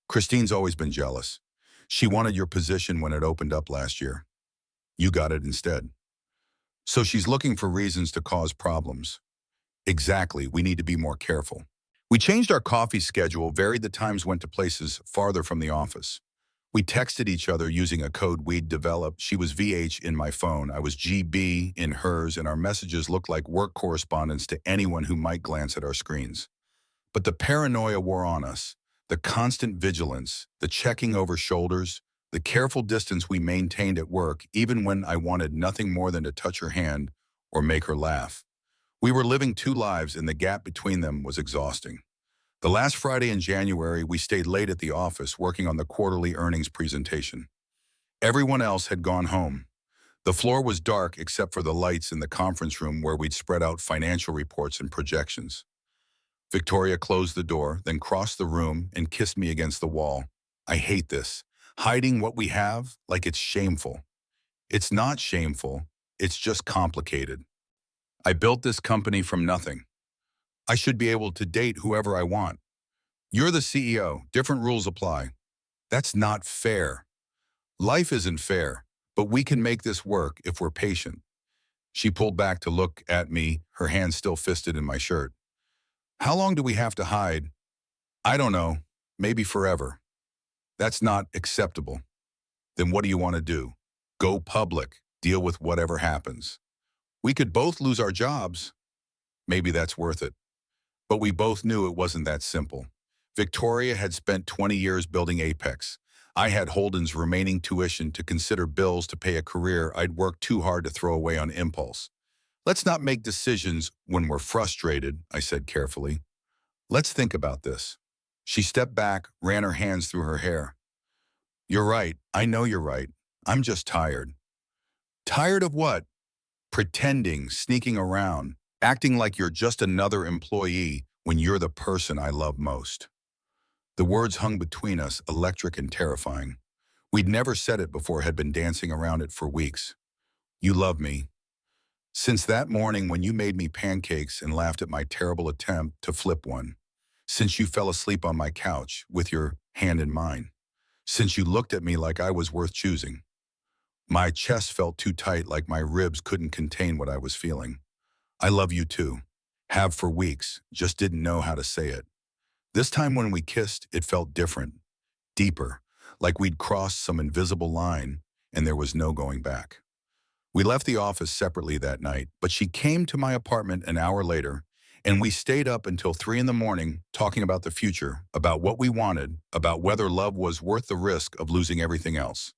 Christine's always been jealous. She wanted your position when it opened up last year. You got it instead. So she's looking for reasons to cause problems. Exactly, we need to be more careful. We changed our coffee schedule, varied the times, went to places farther from the office. We texted each other using a code we'd developed. She was VH in my phone, I was GB in hers, and our messages looked like work correspondence to anyone who might glance at our screens. But the paranoia wore on us, the constant vigilance, the checking over shoulders, the careful distance we maintained at work, even when I wanted nothing more than to touch her hand or make her laugh. We were living two lives, and the gap between them was exhausting. The last Friday in January, we stayed late at the office working on the quarterly earnings presentation. Everyone else had gone home. The floor was dark except for the lights in the conference room where we'd spread out financial reports and projections. Victoria closed the door, then crossed the room and kissed me against the wall. I hate this. Hiding what we have like it's shameful. It's not shameful. It's just complicated. I built this company from nothing. I should be able to date whoever I want. You're the CEO. Different rules apply. That's not fair. Life isn't fair, but we can make this work if we're patient. She pulled back to look at me, her hand still fisted in my shirt. How long do we have to hide? I don't know. Maybe forever. That's not acceptable. Then what do you want to do? Go public. Deal with whatever happens. We could both lose our jobs. Maybe that's worth it. But we both knew it wasn't that simple. Victoria had spent 20 years building Apex. I had Holden's remaining tuition to consider bills to pay a career I'd worked too hard to throw away on impulse. Let's not make decisions when we're frustrated, I said carefully. Let's think about this. She stepped back, ran her hands through her hair. You're right. I know you're right. I'm just tired. Tired of what? Pretending, sneaking around, acting like you're just another employee when you're the person I love most. The words hung between us, electric and terrifying. We'd never said it before, had been dancing around it for weeks. You love me. Since that morning when you made me pancakes and laughed at my terrible attempt to flip one. Since you fell asleep on my couch with your hand in mine. Since you looked at me like I was worth choosing. My chest felt too tight, like my ribs couldn't contain what I was feeling. I love you too. Have for weeks, just didn't know how to say it. This time when we kissed, it felt different, deeper, like we'd crossed some invisible line and there was no going back. We left the office separately that night, but she came to my apartment an hour later, and we stayed up until 3 in the morning talking about the future, about what we wanted, about whether love was worth the risk of losing everything else.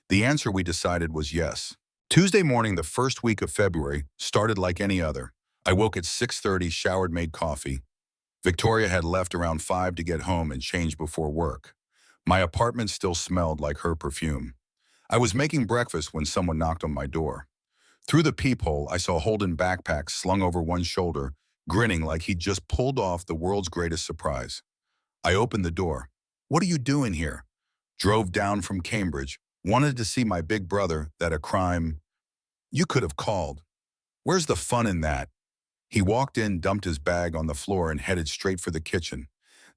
The answer we decided was yes. Tuesday morning, the first week of February, started like any other. I woke at 6:30, showered, made coffee. Victoria had left around 5 to get home and change before work. My apartment still smelled like her perfume. I was making breakfast when someone knocked on my door. Through the peephole, I saw Holden backpack slung over one shoulder, grinning like he'd just pulled off the world's greatest surprise. I opened the door. What are you doing here? Drove down from Cambridge. Wanted to see my big brother, that a crime. You could have called. Where's the fun in that? He walked in, dumped his bag on the floor, and headed straight for the kitchen.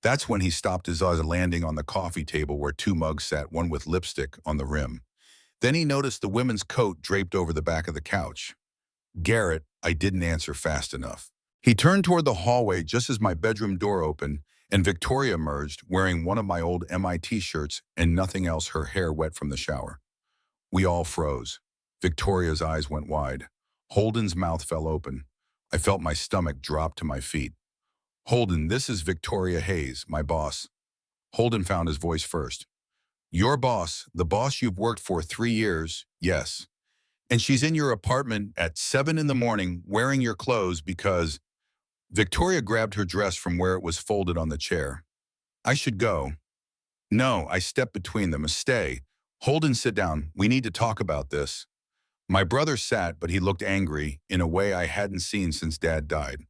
That's when he stopped his eyes landing on the coffee table where 2 mugs sat, one with lipstick on the rim. Then he noticed the women's coat draped over the back of the couch. Garrett, I didn't answer fast enough. He turned toward the hallway just as my bedroom door opened, and Victoria emerged wearing one of my old MIT shirts and nothing else, her hair wet from the shower. We all froze. Victoria's eyes went wide. Holden's mouth fell open. I felt my stomach drop to my feet. Holden, this is Victoria Hayes, my boss. Holden found his voice first. Your boss, the boss you've worked for 3 years, yes. And she's in your apartment at 7 in the morning wearing your clothes because Victoria grabbed her dress from where it was folded on the chair. I should go. No, I stepped between them. Stay. Holden, sit down. We need to talk about this. My brother sat, but he looked angry in a way I hadn't seen since Dad died.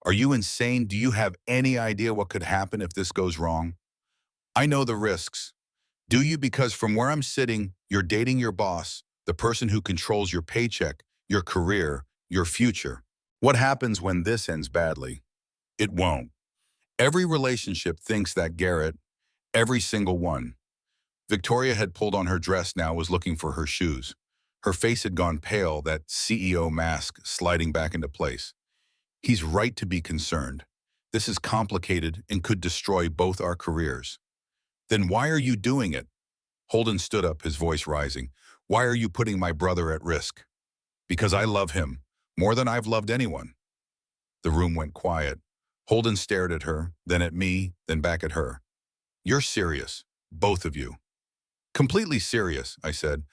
Are you insane? Do you have any idea what could happen if this goes wrong? I know the risks. Do you? Because from where I'm sitting, you're dating your boss, the person who controls your paycheck, your career, your future. What happens when this ends badly? It won't. Every relationship thinks that, Garrett. Every single one. Victoria had pulled on her dress now, was looking for her shoes. Her face had gone pale, that CEO mask sliding back into place. He's right to be concerned. This is complicated and could destroy both our careers. Then why are you doing it? Holden stood up, his voice rising. Why are you putting my brother at risk? Because I love him, more than I've loved anyone. The room went quiet. Holden stared at her, then at me, then back at her. You're serious, both of you. Completely serious, I said.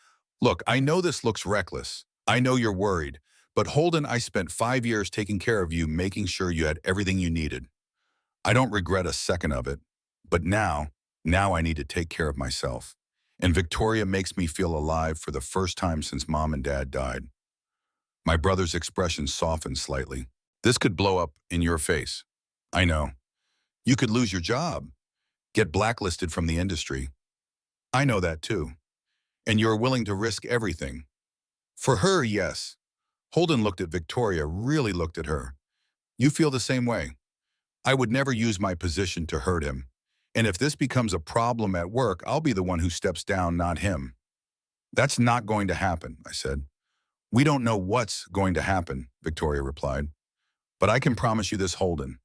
Look, I know this looks reckless. I know you're worried. But Holden, I spent 5 years taking care of you, making sure you had everything you needed. I don't regret a second of it. But now I need to take care of myself. And Victoria makes me feel alive for the first time since Mom and Dad died. My brother's expression softened slightly. This could blow up in your face. I know. You could lose your job, get blacklisted from the industry. I know that too. And you're willing to risk everything. For her, yes. Holden looked at Victoria, really looked at her. You feel the same way. I would never use my position to hurt him. And if this becomes a problem at work, I'll be the one who steps down, not him. That's not going to happen, I said. We don't know what's going to happen, Victoria replied. But I can promise you this, Holden.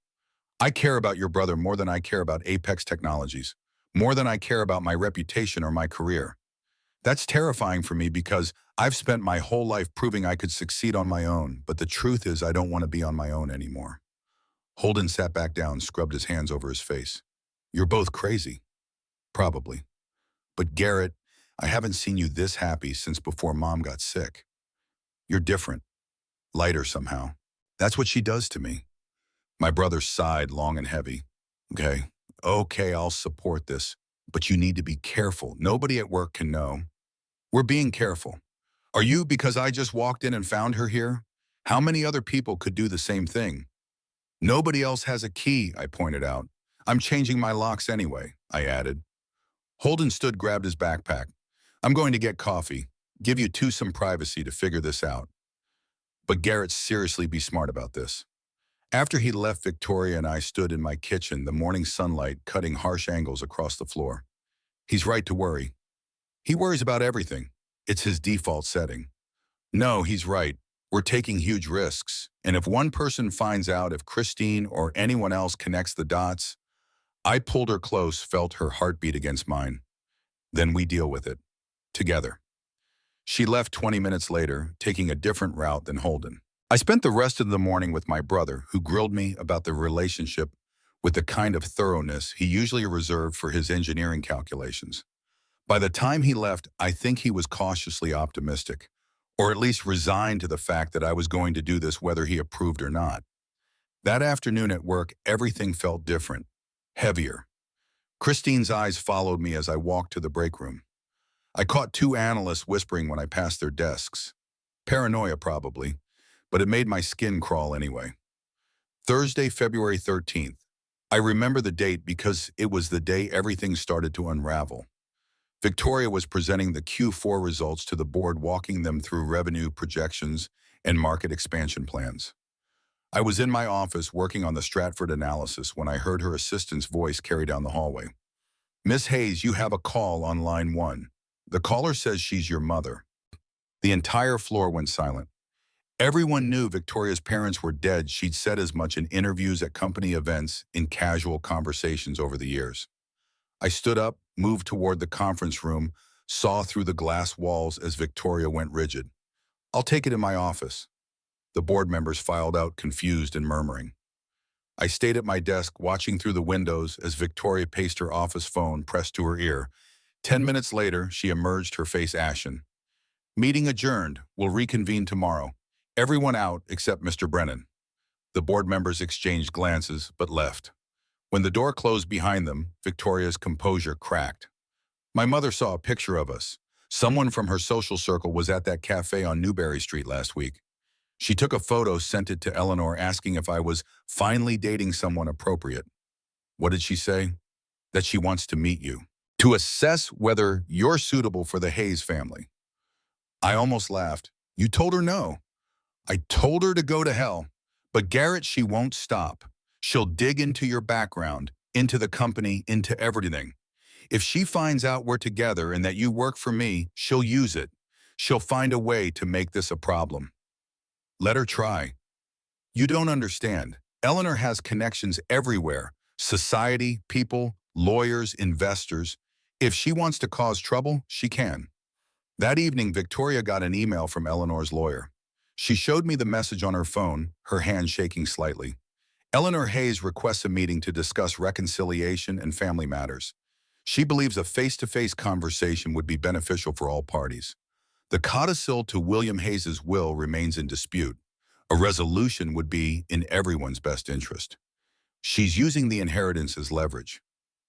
I care about your brother more than I care about Apex Technologies, more than I care about my reputation or my career. That's terrifying for me because I've spent my whole life proving I could succeed on my own, but the truth is I don't want to be on my own anymore. Holden sat back down, scrubbed his hands over his face. You're both crazy. Probably. But Garrett, I haven't seen you this happy since before Mom got sick. You're different. Lighter somehow. That's what she does to me. My brother sighed long and heavy. Okay, I'll support this. But you need to be careful. Nobody at work can know. We're being careful. Are you? Because I just walked in and found her here? How many other people could do the same thing? Nobody else has a key, I pointed out. I'm changing my locks anyway, I added. Holden stood, grabbed his backpack. I'm going to get coffee. Give you two some privacy to figure this out. But Garrett, seriously, be smart about this. After he left, Victoria and I stood in my kitchen, the morning sunlight cutting harsh angles across the floor. He's right to worry. He worries about everything. It's his default setting. No, he's right. We're taking huge risks. And if one person finds out, if Christine or anyone else connects the dots, I pulled her close, felt her heartbeat against mine. Then we deal with it. Together. She left 20 minutes later, taking a different route than Holden. I spent the rest of the morning with my brother, who grilled me about the relationship with the kind of thoroughness he usually reserved for his engineering calculations. By the time he left, I think he was cautiously optimistic, or at least resigned to the fact that I was going to do this whether he approved or not. That afternoon at work, everything felt different, heavier. Christine's eyes followed me as I walked to the break room. I caught two analysts whispering when I passed their desks. Paranoia, probably, but it made my skin crawl anyway. Thursday, February 13th. I remember the date because it was the day everything started to unravel. Victoria was presenting the Q4 results to the board, walking them through revenue projections and market expansion plans. I was in my office working on the Stratford analysis when I heard her assistant's voice carry down the hallway. Miss Hayes, you have a call on line 1. The caller says she's your mother. The entire floor went silent. Everyone knew Victoria's parents were dead. She'd said as much in interviews at company events, in casual conversations over the years. I stood up, moved toward the conference room, saw through the glass walls as Victoria went rigid. "I'll take it in my office." The board members filed out, confused and murmuring. I stayed at my desk, watching through the windows as Victoria paced her office phone pressed to her ear. 10 minutes later, she emerged, her face ashen. "Meeting adjourned. We'll reconvene tomorrow. Everyone out except Mr. Brennan." The board members exchanged glances, but left. When the door closed behind them, Victoria's composure cracked. "My mother saw a picture of us. Someone from her social circle was at that cafe on Newberry Street last week. She took a photo, sent it to Eleanor, asking if I was finally dating someone appropriate. What did she say? That she wants to meet you, to assess whether you're suitable for the Hayes family." I almost laughed. "You told her no." "I told her to go to hell. But Garrett, she won't stop. She'll dig into your background, into the company, into everything. If she finds out we're together and that you work for me, she'll use it. She'll find a way to make this a problem. Let her try." "You don't understand. Eleanor has connections everywhere. Society, people, lawyers, investors. If she wants to cause trouble, she can." That evening, Victoria got an email from Eleanor's lawyer. She showed me the message on her phone, her hand shaking slightly. "Eleanor Hayes requests a meeting to discuss reconciliation and family matters. She believes a face-to-face conversation would be beneficial for all parties. The codicil to William Hayes's will remains in dispute. A resolution would be in everyone's best interest. She's using the inheritance as leverage."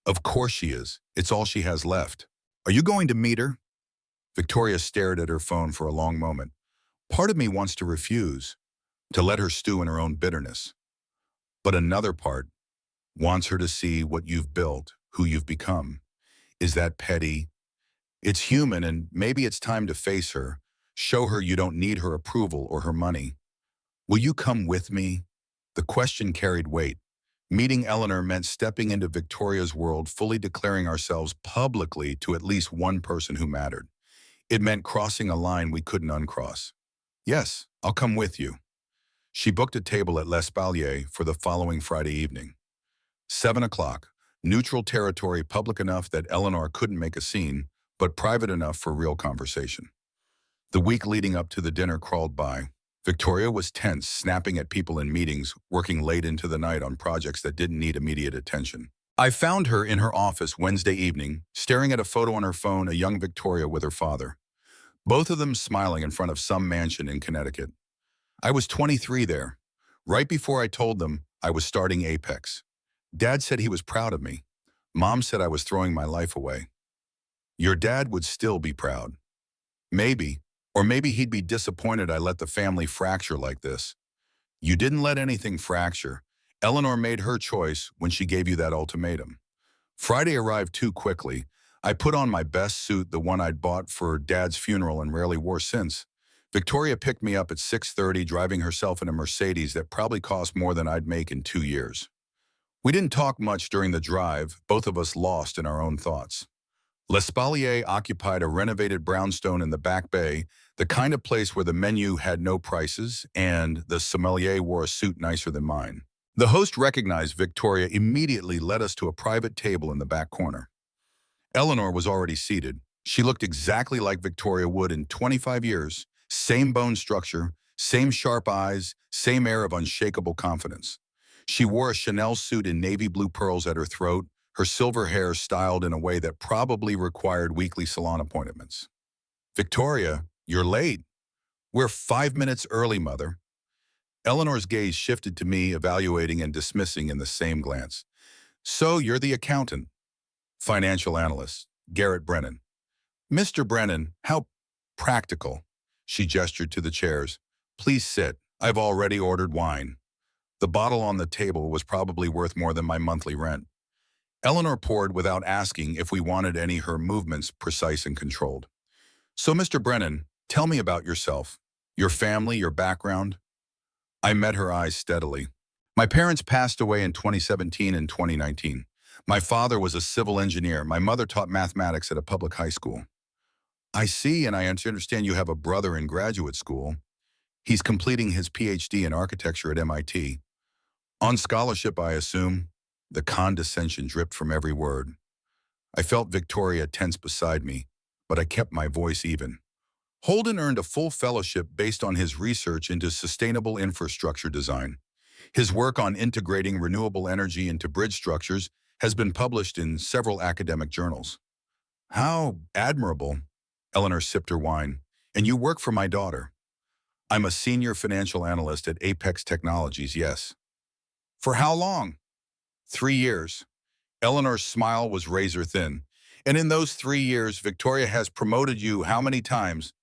"Of course she is. It's all she has left." "Are you going to meet her?" Victoria stared at her phone for a long moment. Part of me wants to refuse, to let her stew in her own bitterness. But another part wants her to see what you've built, who you've become. Is that petty? It's human, and maybe it's time to face her, show her you don't need her approval or her money. "Will you come with me?" The question carried weight. Meeting Eleanor meant stepping into Victoria's world, fully declaring ourselves publicly to at least one person who mattered. It meant crossing a line we couldn't uncross. "Yes, I'll come with you." She booked a table at L'Espalier for the following Friday evening. 7 o'clock, neutral territory, public enough that Eleanor couldn't make a scene, but private enough for real conversation. The week leading up to the dinner crawled by. Victoria was tense, snapping at people in meetings, working late into the night on projects that didn't need immediate attention. I found her in her office Wednesday evening, staring at a photo on her phone, a young Victoria with her father. Both of them smiling in front of some mansion in Connecticut. I was 23 there, right before I told them I was starting Apex. Dad said he was proud of me. Mom said I was throwing my life away. Your dad would still be proud. Maybe, or maybe he'd be disappointed I let the family fracture like this. You didn't let anything fracture. Eleanor made her choice when she gave you that ultimatum. Friday arrived too quickly. I put on my best suit, the one I'd bought for Dad's funeral and rarely wore since. Victoria picked me up at 6:30, driving herself in a Mercedes that probably cost more than I'd make in 2 years. We didn't talk much during the drive, both of us lost in our own thoughts. L'Espalier occupied a renovated brownstone in the back bay, the kind of place where the menu had no prices and the sommelier wore a suit nicer than mine. The host recognized Victoria, immediately led us to a private table in the back corner. Eleanor was already seated. She looked exactly like Victoria would in 25 years. Same bone structure, same sharp eyes, same air of unshakable confidence. She wore a Chanel suit in navy blue pearls at her throat, her silver hair styled in a way that probably required weekly salon appointments. "Victoria, you're late." "We're 5 minutes early, Mother." Eleanor's gaze shifted to me, evaluating and dismissing in the same glance. "So you're the accountant." "Financial analyst, Garrett Brennan." "Mr. Brennan, how practical." She gestured to the chairs. "Please sit. I've already ordered wine." The bottle on the table was probably worth more than my monthly rent. Eleanor poured without asking if we wanted any, her movements precise and controlled. "So, Mr. Brennan, tell me about yourself, your family, your background." I met her eyes steadily. "My parents passed away in 2017 and 2019. My father was a civil engineer. My mother taught mathematics at a public high school." "I see, and I understand you have a brother in graduate school." He's completing his PhD in architecture at MIT. On scholarship, I assume. The condescension dripped from every word. I felt Victoria tense beside me, but I kept my voice even. Holden earned a full fellowship based on his research into sustainable infrastructure design. His work on integrating renewable energy into bridge structures has been published in several academic journals. How admirable, Eleanor sipped her wine. And you work for my daughter. I'm a senior financial analyst at Apex Technologies, yes. For how long? 3 years. Eleanor's smile was razor thin. And in those 3 years, Victoria has promoted you how many times?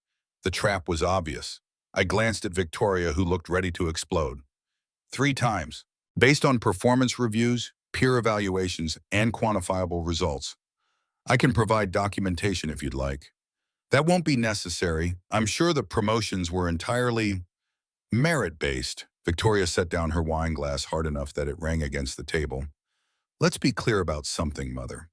The trap was obvious. I glanced at Victoria, who looked ready to explode. 3 times. Based on performance reviews, peer evaluations, and quantifiable results. I can provide documentation if you'd like. That won't be necessary. I'm sure the promotions were entirely merit-based. Victoria set down her wine glass hard enough that it rang against the table. Let's be clear about something, Mother.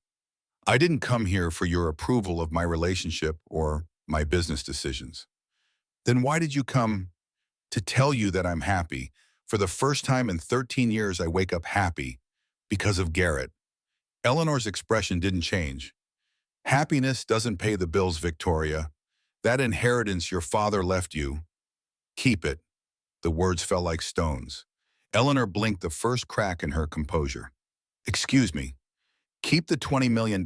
I didn't come here for your approval of my relationship or my business decisions. Then why did you come? To tell you that I'm happy. For the first time in 13 years, I wake up happy because of Garrett. Eleanor's expression didn't change. Happiness doesn't pay the bills, Victoria. That inheritance your father left you, keep it. The words fell like stones. Eleanor blinked the first crack in her composure. Excuse me. Keep the $20 million.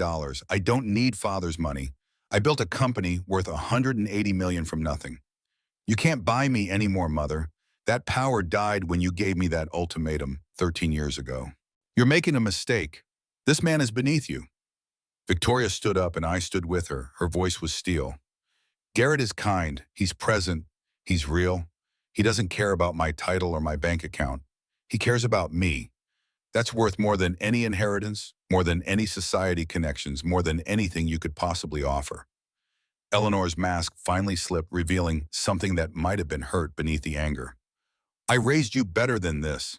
I don't need father's money. I built a company worth $180 million from nothing. You can't buy me anymore, Mother. That power died when you gave me that ultimatum 13 years ago. You're making a mistake. This man is beneath you. Victoria stood up and I stood with her. Her voice was steel. Garrett is kind. He's present. He's real. He doesn't care about my title or my bank account. He cares about me. That's worth more than any inheritance, more than any society connections, more than anything you could possibly offer. Eleanor's mask finally slipped, revealing something that might have been hurt beneath the anger. I raised you better than this.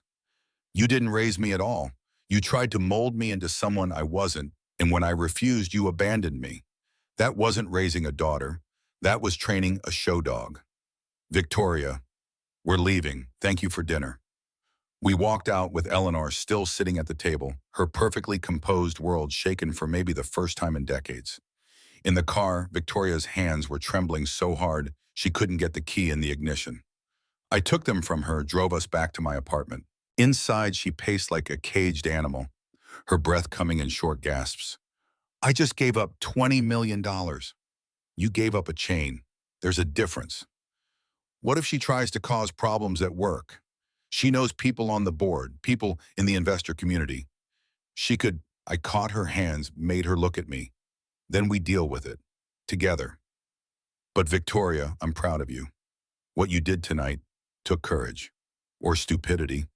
You didn't raise me at all. You tried to mold me into someone I wasn't, and when I refused, you abandoned me. That wasn't raising a daughter. That was training a show dog. Victoria, we're leaving. Thank you for dinner. We walked out with Eleanor still sitting at the table, her perfectly composed world shaken for maybe the first time in decades. In the car, Victoria's hands were trembling so hard she couldn't get the key in the ignition. I took them from her, drove us back to my apartment. Inside, she paced like a caged animal, her breath coming in short gasps. I just gave up $20 million. You gave up a chain. There's a difference. What if she tries to cause problems at work? She knows people on the board, people in the investor community. I caught her hands, made her look at me. Then we deal with it, together. But Victoria, I'm proud of you. What you did tonight took courage, or stupidity.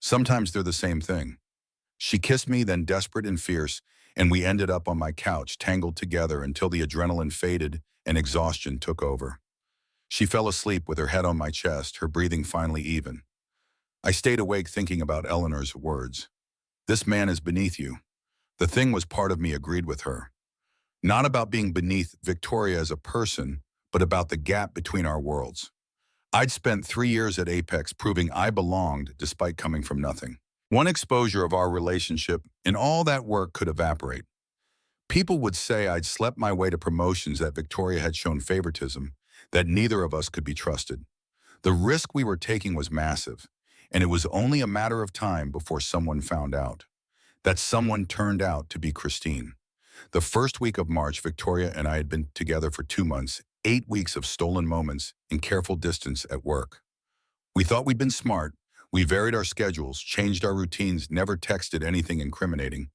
Sometimes they're the same thing. She kissed me, then desperate and fierce, and we ended up on my couch, tangled together until the adrenaline faded and exhaustion took over. She fell asleep with her head on my chest, her breathing finally even. I stayed awake thinking about Eleanor's words. This man is beneath you. The thing was part of me agreed with her. Not about being beneath Victoria as a person, but about the gap between our worlds. I'd spent 3 years at Apex proving I belonged despite coming from nothing. One exposure of our relationship and all that work could evaporate. People would say I'd slept my way to promotions, that Victoria had shown favoritism, that neither of us could be trusted. The risk we were taking was massive, and it was only a matter of time before someone found out. That someone turned out to be Christine. The first week of March, Victoria and I had been together for 2 months, 8 weeks of stolen moments and careful distance at work. We thought we'd been smart. We varied our schedules, changed our routines, never texted anything incriminating.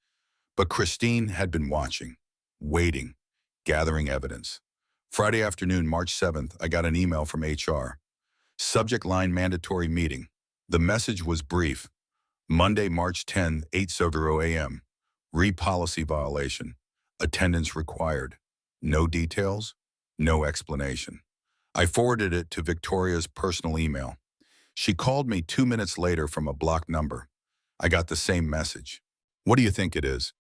But Christine had been watching, waiting, gathering evidence. Friday afternoon, March 7th, I got an email from HR. Subject line: mandatory meeting. The message was brief. Monday, March 10, 8:00 a.m. Re-policy violation. Attendance required. No details, no explanation. I forwarded it to Victoria's personal email. She called me 2 minutes later from a blocked number. I got the same message. What do you think it is?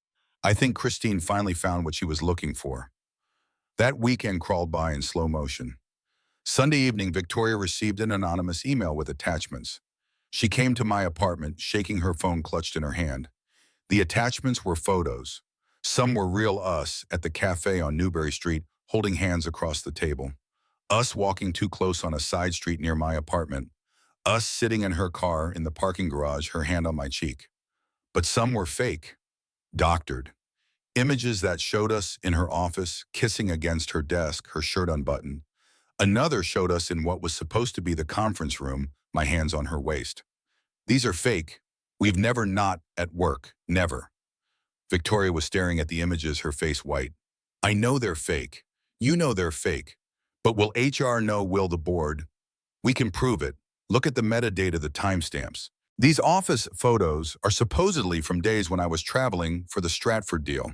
I think Christine finally found what she was looking for. That weekend crawled by in slow motion. Sunday evening, Victoria received an anonymous email with attachments. She came to my apartment, shaking her phone clutched in her hand. The attachments were photos. Some were real us at the cafe on Newbury Street, holding hands across the table. Us walking too close on a side street near my apartment. Us sitting in her car in the parking garage, her hand on my cheek. But some were fake, doctored. Images that showed us in her office, kissing against her desk, her shirt unbuttoned. Another showed us in what was supposed to be the conference room, my hands on her waist. These are fake. We've never not at work. Never. Victoria was staring at the images, her face white. I know they're fake. You know they're fake. But will HR know? Will the board? We can prove it. Look at the metadata, the timestamps. These office photos are supposedly from days when I was traveling for the Stratford deal.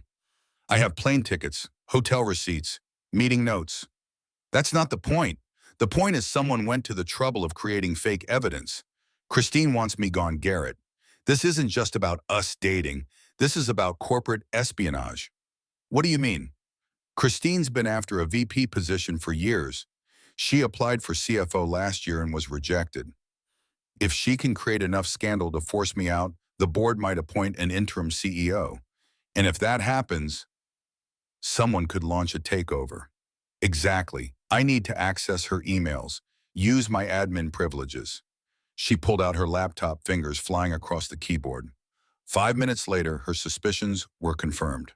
I have plane tickets, hotel receipts, meeting notes. That's not the point. The point is someone went to the trouble of creating fake evidence. Christine wants me gone, Garrett. This isn't just about us dating. This is about corporate espionage. What do you mean? Christine's been after a VP position for years. She applied for CFO last year and was rejected. If she can create enough scandal to force me out, the board might appoint an interim CEO. And if that happens, someone could launch a takeover. Exactly. I need to access her emails, use my admin privileges. She pulled out her laptop, fingers flying across the keyboard. 5 minutes later, her suspicions were confirmed.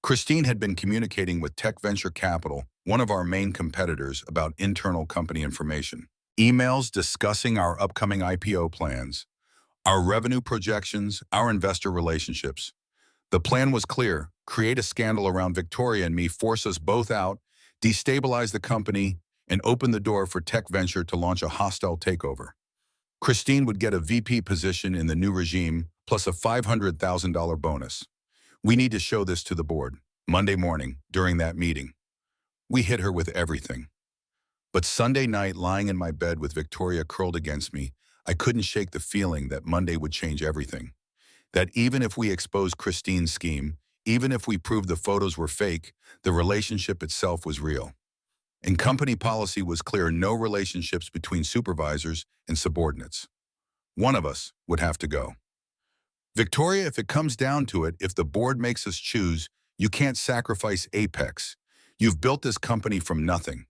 Christine had been communicating with Tech Venture Capital, one of our main competitors, about internal company information. Emails discussing our upcoming IPO plans, our revenue projections, our investor relationships. The plan was clear: create a scandal around Victoria and me, force us both out, destabilize the company, and open the door for Tech Venture to launch a hostile takeover. Christine would get a VP position in the new regime, plus a $500,000 bonus. We need to show this to the board. Monday morning, during that meeting, we hit her with everything. But Sunday night, lying in my bed with Victoria curled against me, I couldn't shake the feeling that Monday would change everything. That even if we exposed Christine's scheme, even if we proved the photos were fake, the relationship itself was real. And company policy was clear: no relationships between supervisors and subordinates. One of us would have to go. Victoria, if it comes down to it, if the board makes us choose, you can't sacrifice Apex. You've built this company from nothing,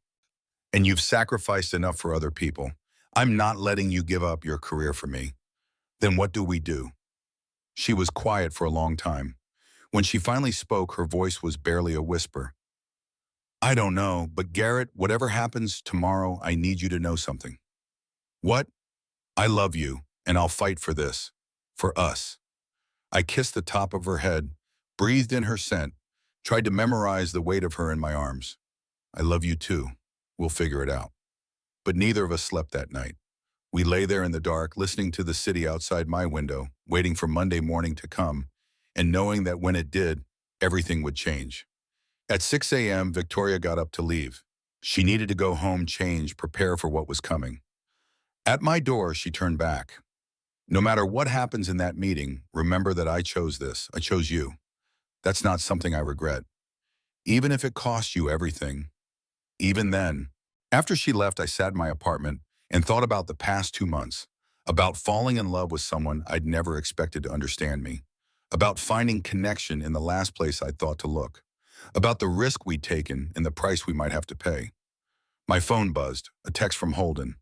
and you've sacrificed enough for other people. I'm not letting you give up your career for me. Then what do we do? She was quiet for a long time. When she finally spoke, her voice was barely a whisper. I don't know, but Garrett, whatever happens tomorrow, I need you to know something. What? I love you, and I'll fight for this. For us. I kissed the top of her head, breathed in her scent, tried to memorize the weight of her in my arms. I love you too. We'll figure it out. But neither of us slept that night. We lay there in the dark, listening to the city outside my window, waiting for Monday morning to come, and knowing that when it did, everything would change. At 6 a.m., Victoria got up to leave. She needed to go home, change, prepare for what was coming. At my door, she turned back. No matter what happens in that meeting, remember that I chose this. I chose you. That's not something I regret. Even if it cost you everything. Even then. After she left, I sat in my apartment and thought about the past 2 months, about falling in love with someone I'd never expected to understand me, about finding connection in the last place I thought to look, about the risk we'd taken and the price we might have to pay. My phone buzzed, a text from Holden.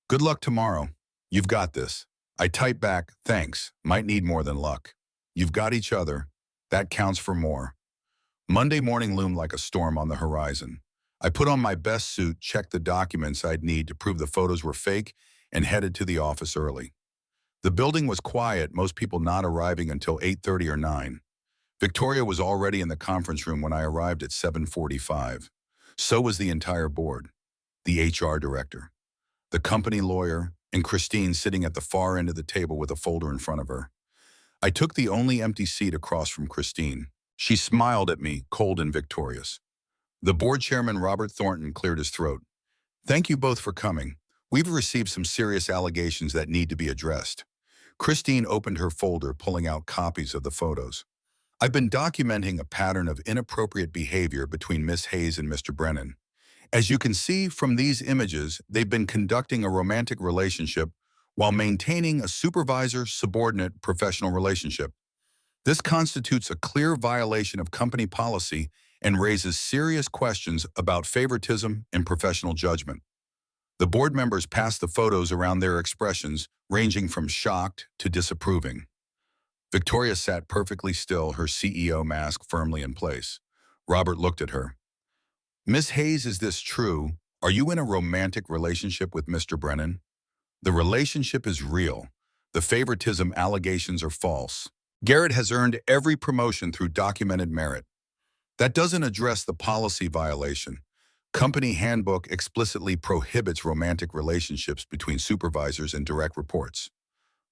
Good luck tomorrow. You've got this. I typed back, thanks, might need more than luck. You've got each other. That counts for more. Monday morning loomed like a storm on the horizon. I put on my best suit, checked the documents I'd need to prove the photos were fake, and headed to the office early. The building was quiet, most people not arriving until 8:30 or 9. Victoria was already in the conference room when I arrived at 7:45. So was the entire board, the HR director, the company lawyer, and Christine sitting at the far end of the table with a folder in front of her. I took the only empty seat across from Christine. She smiled at me, cold and victorious. The board chairman, Robert Thornton, cleared his throat. Thank you both for coming. We've received some serious allegations that need to be addressed. Christine opened her folder, pulling out copies of the photos. I've been documenting a pattern of inappropriate behavior between Miss Hayes and Mr. Brennan. As you can see from these images, they've been conducting a romantic relationship while maintaining a supervisor-subordinate professional relationship. This constitutes a clear violation of company policy and raises serious questions about favoritism and professional judgment. The board members passed the photos around, their expressions ranging from shocked to disapproving. Victoria sat perfectly still, her CEO mask firmly in place. Robert looked at her. "Miss Hayes, is this true? Are you in a romantic relationship with Mr. Brennan?" "The relationship is real. The favoritism allegations are false. Garrett has earned every promotion through documented merit. That doesn't address the policy violation. Company handbook explicitly prohibits romantic relationships between supervisors and direct reports."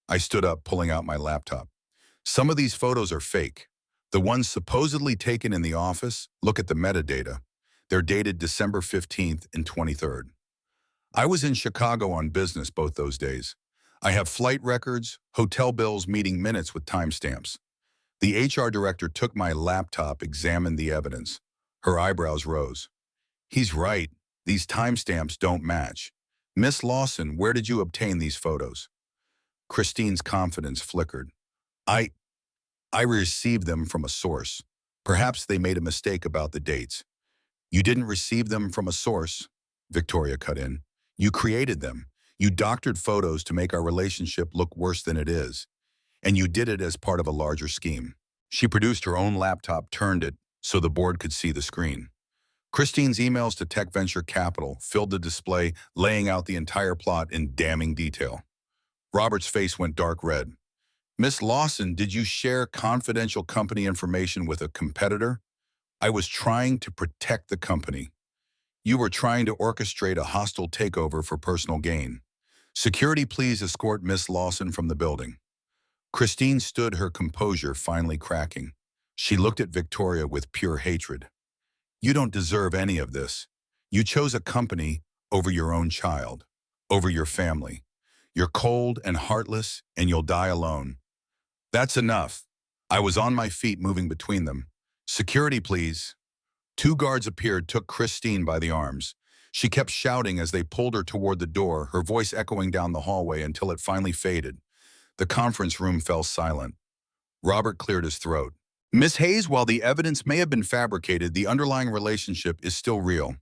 I stood up, pulling out my laptop. "Some of these photos are fake. The ones supposedly taken in the office, look at the metadata. They're dated December 15th and 23rd. I was in Chicago on business both those days. I have flight records, hotel bills, meeting minutes with timestamps." The HR director took my laptop, examined the evidence. Her eyebrows rose. "He's right. These timestamps don't match. Miss Lawson, where did you obtain these photos?" Christine's confidence flickered. I received them from a source. Perhaps they made a mistake about the dates." "You didn't receive them from a source," Victoria cut in. "You created them. You doctored photos to make our relationship look worse than it is. And you did it as part of a larger scheme." She produced her own laptop, turned it so the board could see the screen. Christine's emails to Tech Venture Capital filled the display, laying out the entire plot in damning detail. Robert's face went dark red. "Miss Lawson, did you share confidential company information with a competitor?" "I was trying to protect the company." "You were trying to orchestrate a hostile takeover for personal gain." "Security, please escort Miss Lawson from the building." Christine stood, her composure finally cracking. She looked at Victoria with pure hatred. "You don't deserve any of this. You chose a company over your own child, over your family. You're cold and heartless, and you'll die alone." "That's enough." I was on my feet, moving between them. "Security, please." Two guards appeared, took Christine by the arms. She kept shouting as they pulled her toward the door, her voice echoing down the hallway until it finally faded. The conference room fell silent. Robert cleared his throat. "Miss Hayes, while the evidence may have been fabricated, the underlying relationship is still real.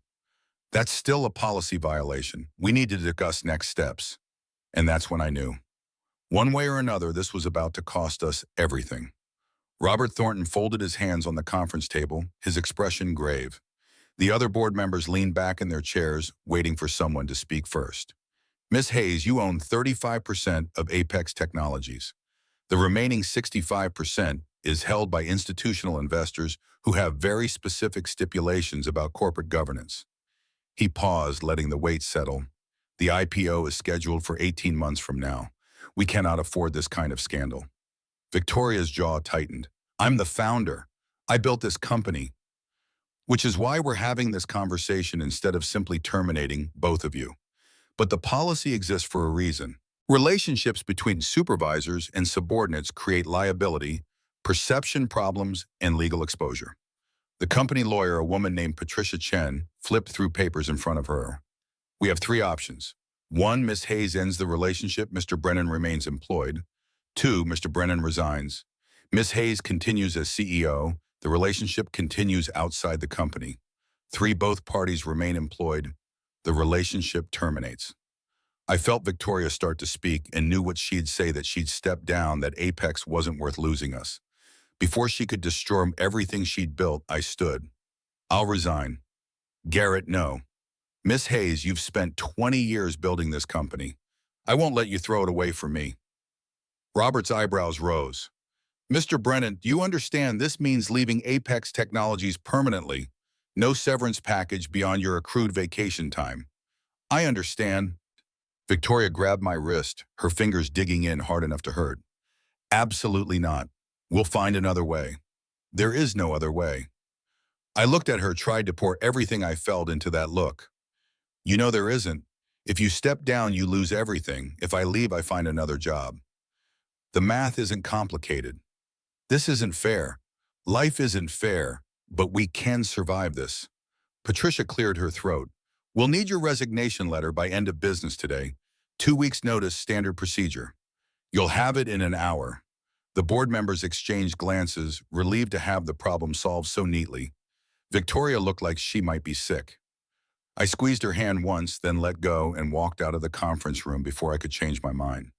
That's still a policy violation. We need to discuss next steps." And that's when I knew. One way or another, this was about to cost us everything. Robert Thornton folded his hands on the conference table, his expression grave. The other board members leaned back in their chairs, waiting for someone to speak first. "Miss Hayes, you own 35% of Apex Technologies. The remaining 65% is held by institutional investors who have very specific stipulations about corporate governance." He paused, letting the weight settle. "The IPO is scheduled for 18 months from now. We cannot afford this kind of scandal." Victoria's jaw tightened. "I'm the founder. I built this company. Which is why we're having this conversation instead of simply terminating both of you. But the policy exists for a reason. Relationships between supervisors and subordinates create liability, perception problems, and legal exposure." The company lawyer, a woman named Patricia Chen, flipped through papers in front of her. "We have three options. 1, Miss Hayes ends the relationship. Mr. Brennan remains employed. 2, Mr. Brennan resigns. Miss Hayes continues as CEO. The relationship continues outside the company. 3, both parties remain employed. The relationship terminates." I felt Victoria start to speak and knew what she'd say, that she'd step down, that Apex wasn't worth losing us. Before she could destroy everything she'd built, I stood. "I'll resign." "Garrett, no. Miss Hayes, you've spent 20 years building this company. I won't let you throw it away for me." Robert's eyebrows rose. "Mr. Brennan, do you understand this means leaving Apex Technologies permanently? No severance package beyond your accrued vacation time." "I understand." Victoria grabbed my wrist, her fingers digging in hard enough to hurt. "Absolutely not. We'll find another way." "There is no other way." I looked at her, tried to pour everything I felt into that look. "You know there isn't. If you step down, you lose everything. If I leave, I find another job. The math isn't complicated. This isn't fair. Life isn't fair, but we can survive this." Patricia cleared her throat. We'll need your resignation letter by end of business today. 2 weeks notice, standard procedure. You'll have it in an hour. The board members exchanged glances, relieved to have the problem solved so neatly. Victoria looked like she might be sick. I squeezed her hand once, then let go and walked out of the conference room before I could change my mind.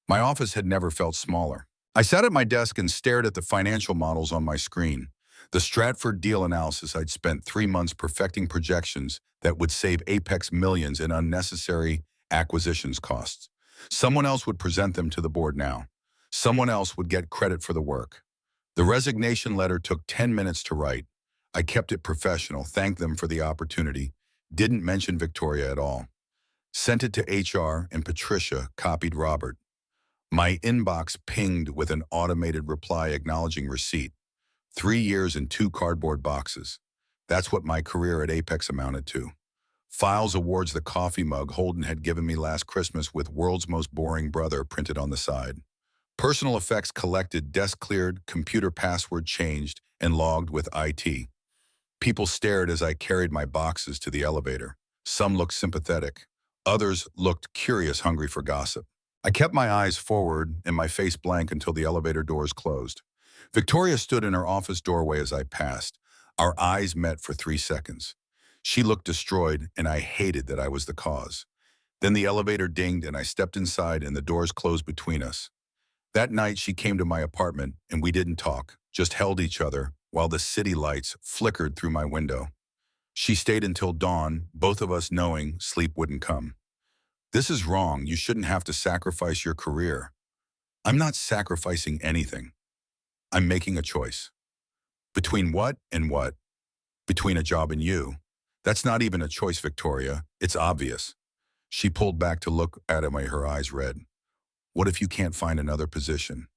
My office had never felt smaller. I sat at my desk and stared at the financial models on my screen. The Stratford deal analysis. I'd spent 3 months perfecting projections that would save Apex millions in unnecessary acquisitions costs. Someone else would present them to the board now. Someone else would get credit for the work. The resignation letter took 10 minutes to write. I kept it professional, thanked them for the opportunity, didn't mention Victoria at all. Sent it to HR and Patricia copied Robert. My inbox pinged with an automated reply acknowledging receipt. 3 years and 2 cardboard boxes. That's what my career at Apex amounted to. Files awards the coffee mug Holden had given me last Christmas with "World's Most Boring Brother" printed on the side. Personal effects collected, desk cleared, computer password changed, and logged with IT. People stared as I carried my boxes to the elevator. Some looked sympathetic. Others looked curious, hungry for gossip. I kept my eyes forward and my face blank until the elevator doors closed. Victoria stood in her office doorway as I passed. Our eyes met for 3 seconds. She looked destroyed, and I hated that I was the cause. Then the elevator dinged, and I stepped inside, and the doors closed between us. That night, she came to my apartment, and we didn't talk, just held each other while the city lights flickered through my window. She stayed until dawn, both of us knowing sleep wouldn't come. "This is wrong. You shouldn't have to sacrifice your career." "I'm not sacrificing anything. I'm making a choice." "Between what and what?" "Between a job and you." "That's not even a choice, Victoria. It's obvious." She pulled back to look at me, her eyes red. "What if you can't find another position?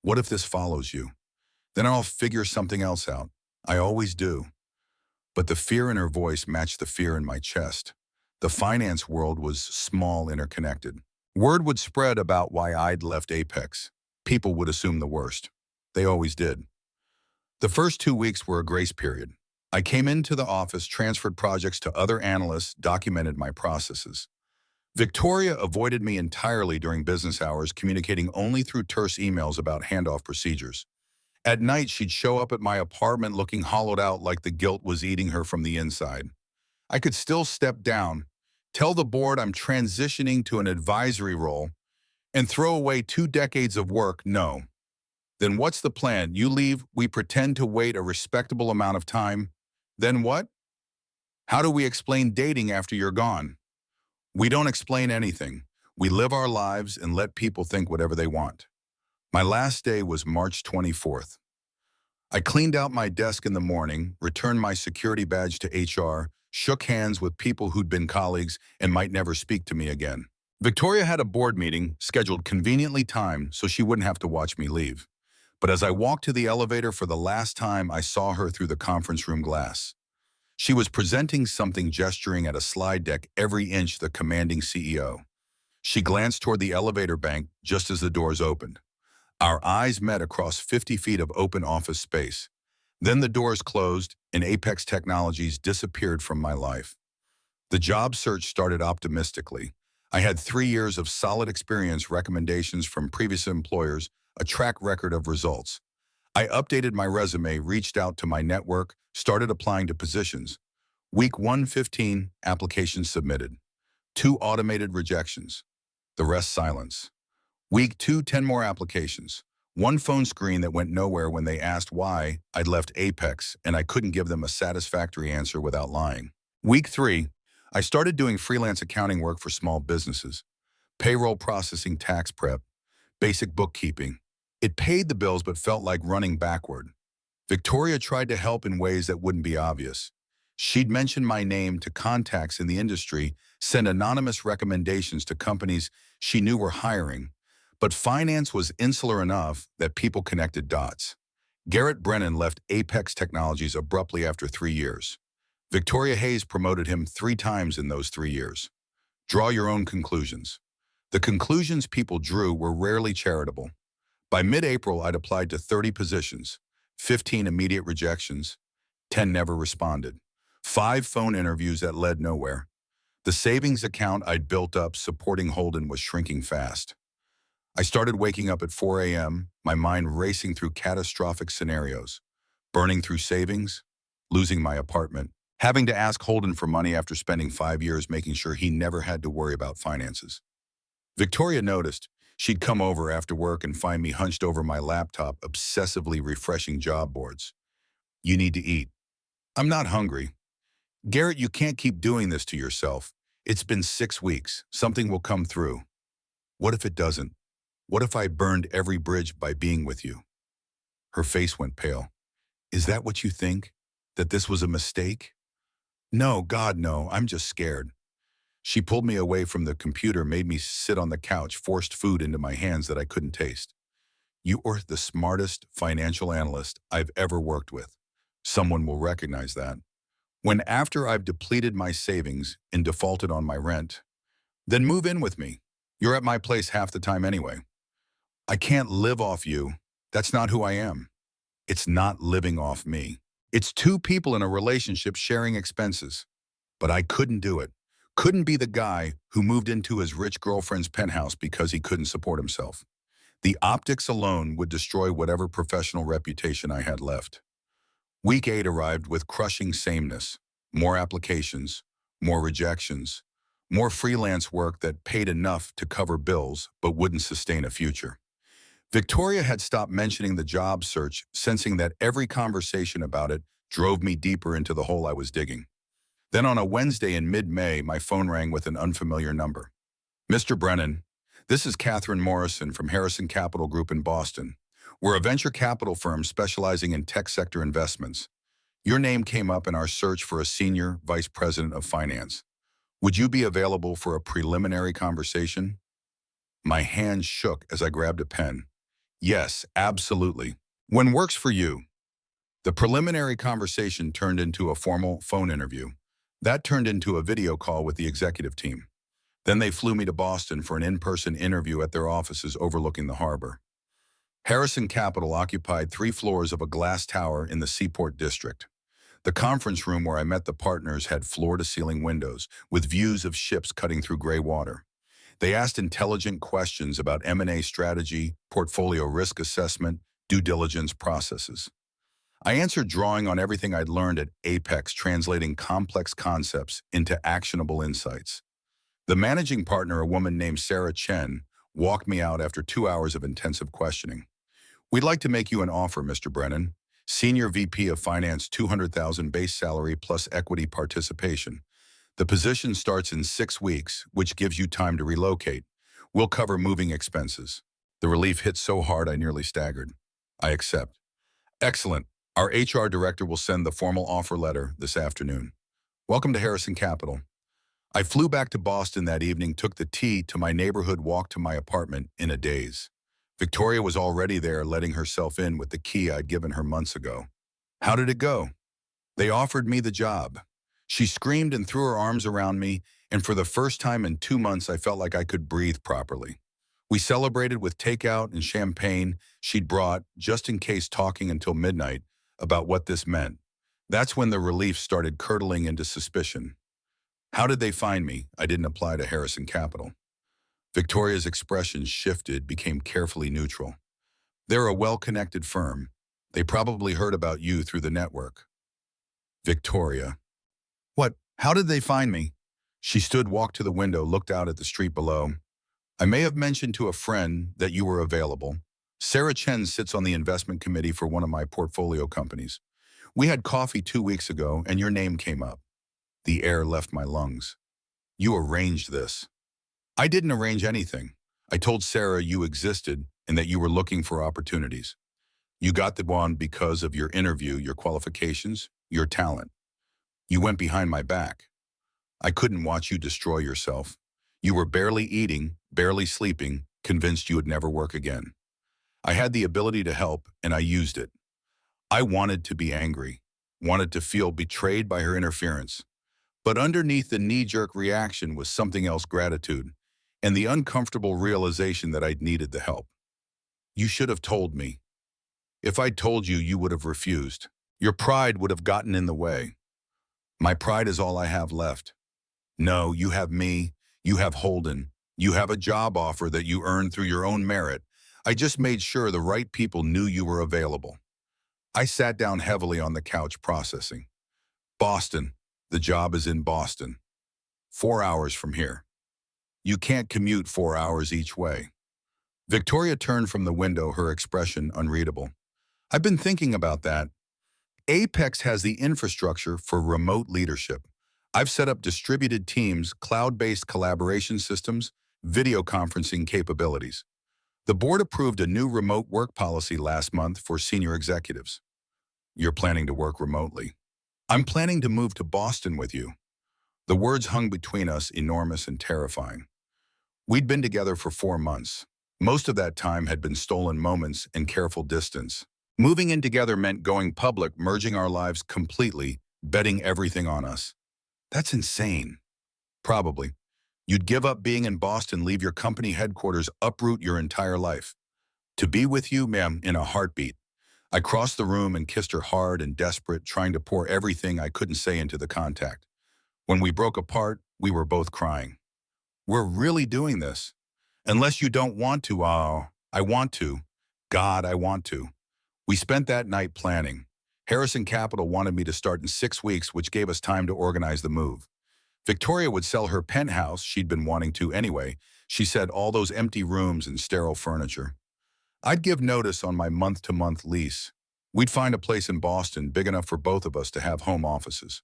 What if this follows you? Then I'll figure something else out. I always do." But the fear in her voice matched the fear in my chest. The finance world was small, interconnected. Word would spread about why I'd left Apex. People would assume the worst. They always did. The first 2 weeks were a grace period. I came into the office, transferred projects to other analysts, documented my processes. Victoria avoided me entirely during business hours, communicating only through terse emails about handoff procedures. At night, she'd show up at my apartment looking hollowed out, like the guilt was eating her from the inside. I could still step down, tell the board I'm transitioning to an advisory role, and throw away 2 decades of work. No. Then what's the plan? You leave, we pretend to wait a respectable amount of time. Then what? How do we explain dating after you're gone? We don't explain anything. We live our lives and let people think whatever they want. My last day was March 24th. I cleaned out my desk in the morning, returned my security badge to HR, shook hands with people who'd been colleagues and might never speak to me again. Victoria had a board meeting scheduled conveniently timed so she wouldn't have to watch me leave. But as I walked to the elevator for the last time, I saw her through the conference room glass. She was presenting something, gesturing at a slide deck every inch the commanding CEO. She glanced toward the elevator bank just as the doors opened. Our eyes met across 50 feet of open office space. Then the doors closed and Apex Technologies disappeared from my life. The job search started optimistically. I had 3 years of solid experience, recommendations from previous employers, a track record of results. I updated my resume, reached out to my network, started applying to positions. Week 115, applications submitted. 2 automated rejections. The rest silence. Week 2, 10 more applications. 1 phone screen that went nowhere when they asked why I'd left Apex, and I couldn't give them a satisfactory answer without lying. Week 3, I started doing freelance accounting work for small businesses. Payroll processing, tax prep, basic bookkeeping. It paid the bills but felt like running backward. Victoria tried to help in ways that wouldn't be obvious. She'd mention my name to contacts in the industry, send anonymous recommendations to companies she knew were hiring. But finance was insular enough that people connected dots. Garrett Brennan left Apex Technologies abruptly after 3 years. Victoria Hayes promoted him 3 times in those 3 years. Draw your own conclusions. The conclusions people drew were rarely charitable. By mid-April, I'd applied to 30 positions, 15 immediate rejections, 10 never responded, 5 phone interviews that led nowhere. The savings account I'd built up supporting Holden was shrinking fast. I started waking up at 4 a.m., my mind racing through catastrophic scenarios, burning through savings, losing my apartment, having to ask Holden for money after spending 5 years making sure he never had to worry about finances. Victoria noticed. She'd come over after work and find me hunched over my laptop, obsessively refreshing job boards. You need to eat. I'm not hungry. Garrett, you can't keep doing this to yourself. It's been 6 weeks. Something will come through. What if it doesn't? What if I burned every bridge by being with you? Her face went pale. Is that what you think? That this was a mistake? No, God, no. I'm just scared. She pulled me away from the computer, made me sit on the couch, forced food into my hands that I couldn't taste. You are the smartest financial analyst I've ever worked with. Someone will recognize that. When after I've depleted my savings and defaulted on my rent, then move in with me. You're at my place half the time anyway. I can't live off you. That's not who I am. It's not living off me. It's two people in a relationship sharing expenses. But I couldn't do it. Couldn't be the guy who moved into his rich girlfriend's penthouse because he couldn't support himself. The optics alone would destroy whatever professional reputation I had left. Week 8 arrived with crushing sameness. More applications, more rejections, more freelance work that paid enough to cover bills but wouldn't sustain a future. Victoria had stopped mentioning the job search, sensing that every conversation about it drove me deeper into the hole I was digging. Then on a Wednesday in mid-May, my phone rang with an unfamiliar number. Mr. Brennan, this is Catherine Morrison from Harrison Capital Group in Boston. We're a venture capital firm specializing in tech sector investments. Your name came up in our search for a senior vice president of finance. Would you be available for a preliminary conversation? My hand shook as I grabbed a pen. Yes, absolutely. When works for you. The preliminary conversation turned into a formal phone interview. That turned into a video call with the executive team. Then they flew me to Boston for an in-person interview at their offices overlooking the harbor. Harrison Capital occupied 3 floors of a glass tower in the Seaport District. The conference room where I met the partners had floor-to-ceiling windows with views of ships cutting through gray water. They asked intelligent questions about M&A strategy, portfolio risk assessment, due diligence processes. I answered drawing on everything I'd learned at Apex, translating complex concepts into actionable insights. The managing partner, a woman named Sarah Chen, walked me out after 2 hours of intensive questioning. We'd like to make you an offer, Mr. Brennan. Senior VP of Finance, $200,000 base salary plus equity participation. The position starts in 6 weeks, which gives you time to relocate. We'll cover moving expenses. The relief hit so hard I nearly staggered. I accept. Excellent. Our HR director will send the formal offer letter this afternoon. Welcome to Harrison Capital. I flew back to Boston that evening, took the T to my neighborhood walk to my apartment in a daze. Victoria was already there, letting herself in with the key I'd given her months ago. How did it go? They offered me the job. She screamed and threw her arms around me, and for the first time in 2 months, I felt like I could breathe properly. We celebrated with takeout and champagne she'd brought, just in case, talking until midnight about what this meant. That's when the relief started curdling into suspicion. How did they find me? I didn't apply to Harrison Capital. Victoria's expression shifted, became carefully neutral. They're a well-connected firm. They probably heard about you through the network. Victoria. What? How did they find me? She stood, walked to the window, looked out at the street below. I may have mentioned to a friend that you were available. Sarah Chen sits on the investment committee for one of my portfolio companies. We had coffee 2 weeks ago, and your name came up. The air left my lungs. You arranged this. I didn't arrange anything. I told Sarah you existed and that you were looking for opportunities. You got the one because of your interview, your qualifications, your talent. You went behind my back. I couldn't watch you destroy yourself. You were barely eating, barely sleeping, convinced you would never work again. I had the ability to help, and I used it. I wanted to be angry, wanted to feel betrayed by her interference. But underneath the knee-jerk reaction was something else: gratitude, and the uncomfortable realization that I'd needed the help. You should have told me. If I'd told you, you would have refused. Your pride would have gotten in the way. My pride is all I have left. No, you have me, you have Holden, you have a job offer that you earned through your own merit. I just made sure the right people knew you were available. I sat down heavily on the couch processing. Boston. The job is in Boston. 4 hours from here. You can't commute 4 hours each way. Victoria turned from the window, her expression unreadable. I've been thinking about that. Apex has the infrastructure for remote leadership. I've set up distributed teams, cloud-based collaboration systems, video conferencing capabilities. The board approved a new remote work policy last month for senior executives. You're planning to work remotely. I'm planning to move to Boston with you. The words hung between us, enormous and terrifying. We'd been together for 4 months. Most of that time had been stolen moments and careful distance. Moving in together meant going public, merging our lives completely, betting everything on us. That's insane. Probably. You'd give up being in Boston, leave your company headquarters, uproot your entire life. To be with you, ma'am, in a heartbeat. I crossed the room and kissed her hard and desperate, trying to pour everything I couldn't say into the contact. When we broke apart, we were both crying. We're really doing this. Unless you don't want to, I want to. God, I want to. We spent that night planning. Harrison Capital wanted me to start in 6 weeks, which gave us time to organize the move. Victoria would sell her penthouse, she'd been wanting to anyway. She said all those empty rooms and sterile furniture. I'd give notice on my month-to-month lease. We'd find a place in Boston big enough for both of us to have home offices.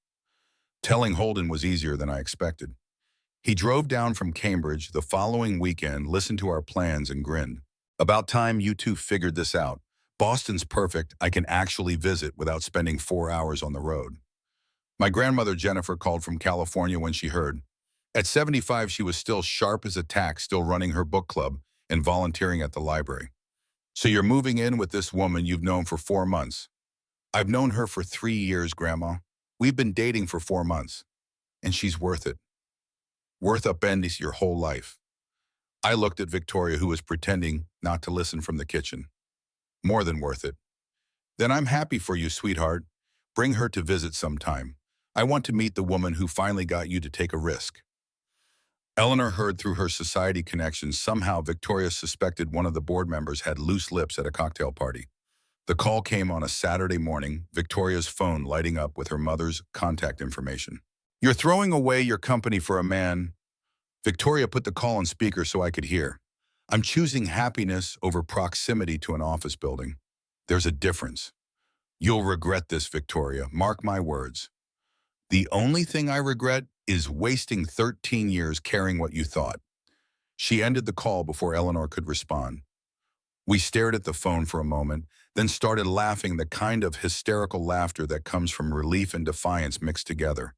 Telling Holden was easier than I expected. He drove down from Cambridge the following weekend, listened to our plans, and grinned. About time you two figured this out. Boston's perfect. I can actually visit without spending 4 hours on the road. My grandmother Jennifer called from California when she heard. At 75, she was still sharp as a tack, still running her book club and volunteering at the library. So you're moving in with this woman you've known for 4 months. I've known her for 3 years, Grandma. We've been dating for 4 months. And she's worth it. Worth upending your whole life. I looked at Victoria, who was pretending not to listen from the kitchen. More than worth it. Then I'm happy for you, sweetheart. Bring her to visit sometime. I want to meet the woman who finally got you to take a risk. Eleanor heard through her society connections. Somehow Victoria suspected one of the board members had loose lips at a cocktail party. The call came on a Saturday morning, Victoria's phone lighting up with her mother's contact information. You're throwing away your company for a man. Victoria put the call on speaker so I could hear. I'm choosing happiness over proximity to an office building. There's a difference. You'll regret this, Victoria. Mark my words. The only thing I regret is wasting 13 years caring what you thought. She ended the call before Eleanor could respond. We stared at the phone for a moment, then started laughing, the kind of hysterical laughter that comes from relief and defiance mixed together.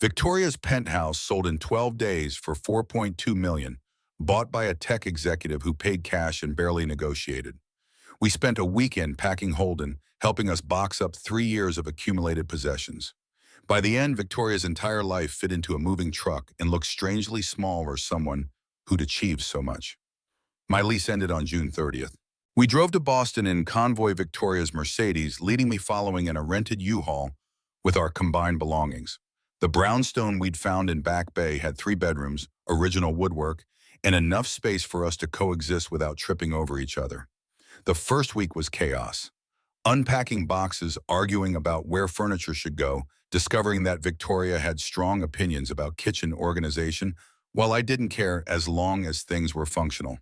Victoria's penthouse sold in 12 days for $4.2 million, bought by a tech executive who paid cash and barely negotiated. We spent a weekend packing Holden, helping us box up 3 years of accumulated possessions. By the end, Victoria's entire life fit into a moving truck and looked strangely small for someone who'd achieved so much. My lease ended on June 30th. We drove to Boston in Convoy Victoria's Mercedes, leading me following in a rented U-Haul with our combined belongings. The brownstone we'd found in Back Bay had 3 bedrooms, original woodwork, and enough space for us to coexist without tripping over each other. The first week was chaos. Unpacking boxes, arguing about where furniture should go, discovering that Victoria had strong opinions about kitchen organization, while I didn't care as long as things were functional.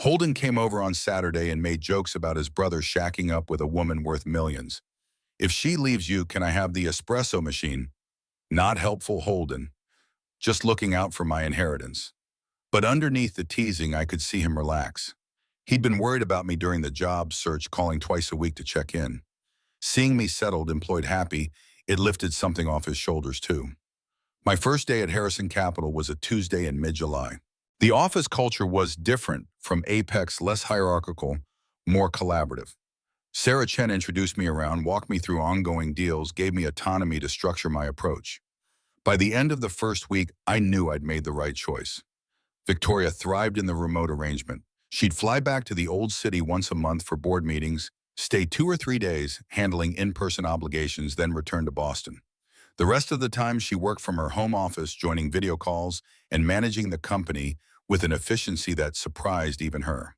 Holden came over on Saturday and made jokes about his brother shacking up with a woman worth millions. If she leaves you, can I have the espresso machine? Not helpful, Holden. Just looking out for my inheritance. But underneath the teasing, I could see him relax. He'd been worried about me during the job search, calling twice a week to check in. Seeing me settled, employed, happy, it lifted something off his shoulders too. My first day at Harrison Capital was a Tuesday in mid-July. The office culture was different from Apex, less hierarchical, more collaborative. Sarah Chen introduced me around, walked me through ongoing deals, gave me autonomy to structure my approach. By the end of the first week, I knew I'd made the right choice. Victoria thrived in the remote arrangement. She'd fly back to the old city once a month for board meetings, stay 2 or 3 days handling in-person obligations, then return to Boston. The rest of the time, she worked from her home office, joining video calls and managing the company with an efficiency that surprised even her.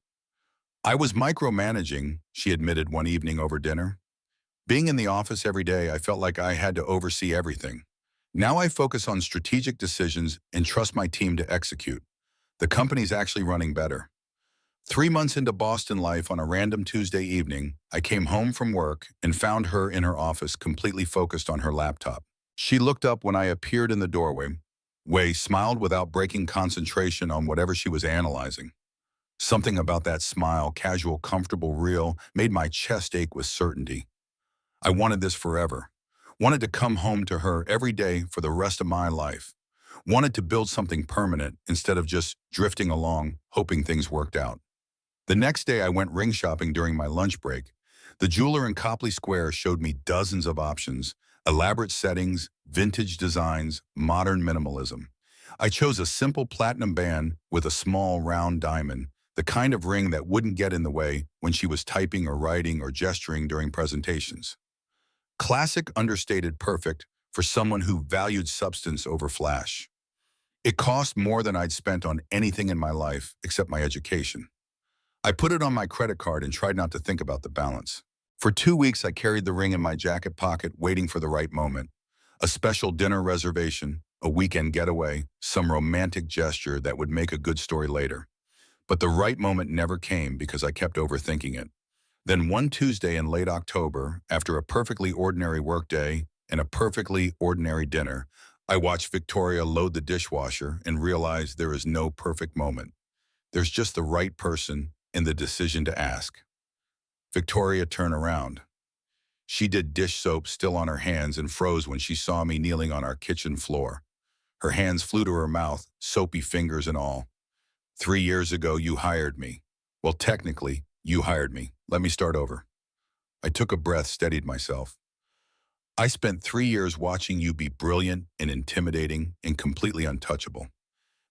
I was micromanaging, she admitted one evening over dinner. Being in the office every day, I felt like I had to oversee everything. Now I focus on strategic decisions and trust my team to execute. The company's actually running better. 3 months into Boston life, on a random Tuesday evening, I came home from work and found her in her office completely focused on her laptop. She looked up when I appeared in the doorway, smiled without breaking concentration on whatever she was analyzing. Something about that smile, casual, comfortable, real, made my chest ache with certainty. I wanted this forever. Wanted to come home to her every day for the rest of my life. Wanted to build something permanent instead of just drifting along, hoping things worked out. The next day I went ring shopping during my lunch break. The jeweler in Copley Square showed me dozens of options, elaborate settings, vintage designs, modern minimalism. I chose a simple platinum band with a small round diamond, the kind of ring that wouldn't get in the way when she was typing or writing or gesturing during presentations. Classic, understated, perfect for someone who valued substance over flash. It cost more than I'd spent on anything in my life except my education. I put it on my credit card and tried not to think about the balance. For 2 weeks, I carried the ring in my jacket pocket, waiting for the right moment. A special dinner reservation, a weekend getaway, some romantic gesture that would make a good story later. But the right moment never came because I kept overthinking it. Then one Tuesday in late October, after a perfectly ordinary workday and a perfectly ordinary dinner, I watched Victoria load the dishwasher and realized there is no perfect moment. There's just the right person and the decision to ask. Victoria turned around. She did dish soap still on her hands and froze when she saw me kneeling on our kitchen floor. Her hands flew to her mouth, soapy fingers and all. 3 years ago, you hired me. Well, technically, you hired me. Let me start over. I took a breath, steadied myself. I spent 3 years watching you be brilliant and intimidating and completely untouchable.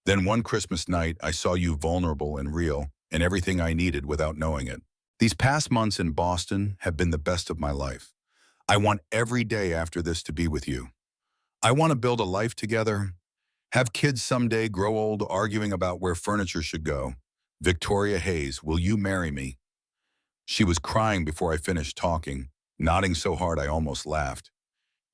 Then one Christmas night, I saw you vulnerable and real and everything I needed without knowing it. These past months in Boston have been the best of my life. I want every day after this to be with you. I want to build a life together, have kids someday, grow old arguing about where furniture should go. Victoria Hayes, will you marry me? She was crying before I finished talking, nodding so hard I almost laughed.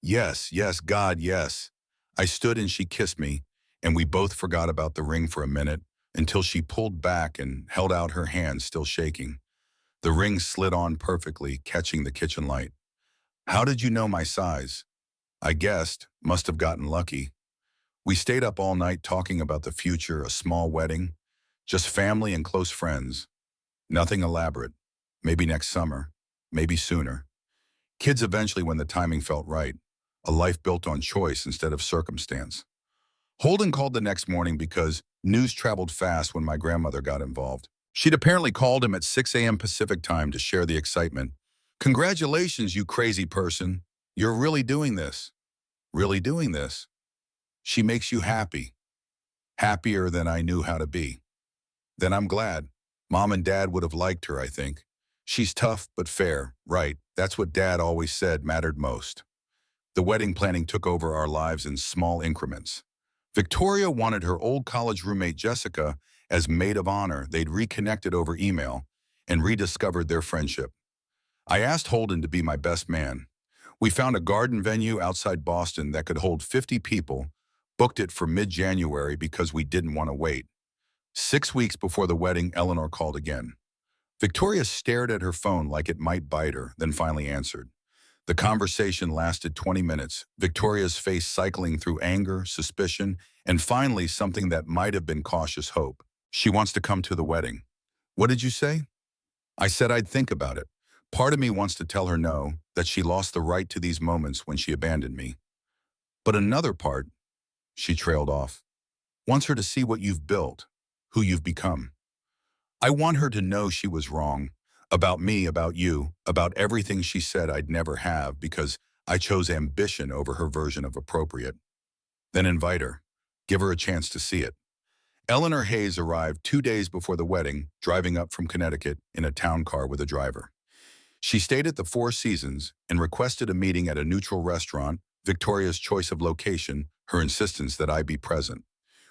Yes, yes, God, yes. I stood and she kissed me, and we both forgot about the ring for a minute until she pulled back and held out her hand, still shaking. The ring slid on perfectly, catching the kitchen light. How did you know my size? I guessed, must have gotten lucky. We stayed up all night talking about the future, a small wedding, just family and close friends. Nothing elaborate. Maybe next summer, maybe sooner. Kids eventually when the timing felt right. A life built on choice instead of circumstance. Holden called the next morning because news traveled fast when my grandmother got involved. She'd apparently called him at 6 a.m. Pacific time to share the excitement. Congratulations, you crazy person. You're really doing this. Really doing this. She makes you happy. Happier than I knew how to be. Then I'm glad. Mom and Dad would have liked her, I think. She's tough but fair, right? That's what Dad always said mattered most. The wedding planning took over our lives in small increments. Victoria wanted her old college roommate Jessica as maid of honor. They'd reconnected over email and rediscovered their friendship. I asked Holden to be my best man. We found a garden venue outside Boston that could hold 50 people, booked it for mid-January because we didn't want to wait. 6 weeks before the wedding, Eleanor called again. Victoria stared at her phone like it might bite her, then finally answered. The conversation lasted 20 minutes, Victoria's face cycling through anger, suspicion, and finally something that might have been cautious hope. She wants to come to the wedding. What did you say? I said I'd think about it. Part of me wants to tell her no, that she lost the right to these moments when she abandoned me. But another part, she trailed off, wants her to see what you've built, who you've become. I want her to know she was wrong, about me, about you, about everything she said I'd never have because I chose ambition over her version of appropriate. Then invite her. Give her a chance to see it. Eleanor Hayes arrived 2 days before the wedding, driving up from Connecticut in a town car with a driver. She stayed at the Four Seasons and requested a meeting at a neutral restaurant Victoria's choice of location, her insistence that I be present.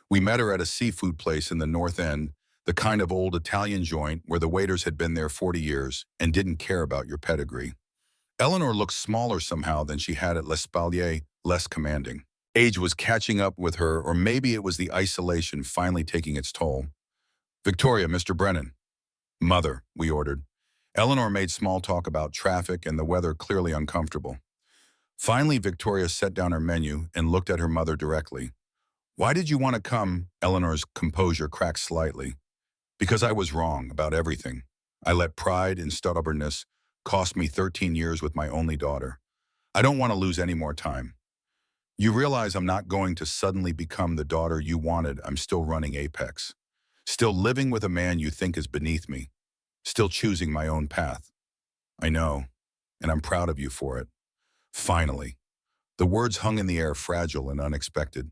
We met her at a seafood place in the North End, the kind of old Italian joint where the waiters had been there 40 years and didn't care about your pedigree. Eleanor looked smaller somehow than she had at L'Espalier, less commanding. Age was catching up with her, or maybe it was the isolation finally taking its toll. Victoria, Mr. Brennan. Mother, we ordered. Eleanor made small talk about traffic and the weather, clearly uncomfortable. Finally, Victoria set down her menu and looked at her mother directly. Why did you want to come? Eleanor's composure cracked slightly. Because I was wrong about everything. I let pride and stubbornness cost me 13 years with my only daughter. I don't want to lose any more time. You realize I'm not going to suddenly become the daughter you wanted. I'm still running Apex. Still living with a man you think is beneath me. Still choosing my own path. I know, and I'm proud of you for it. Finally. The words hung in the air, fragile and unexpected.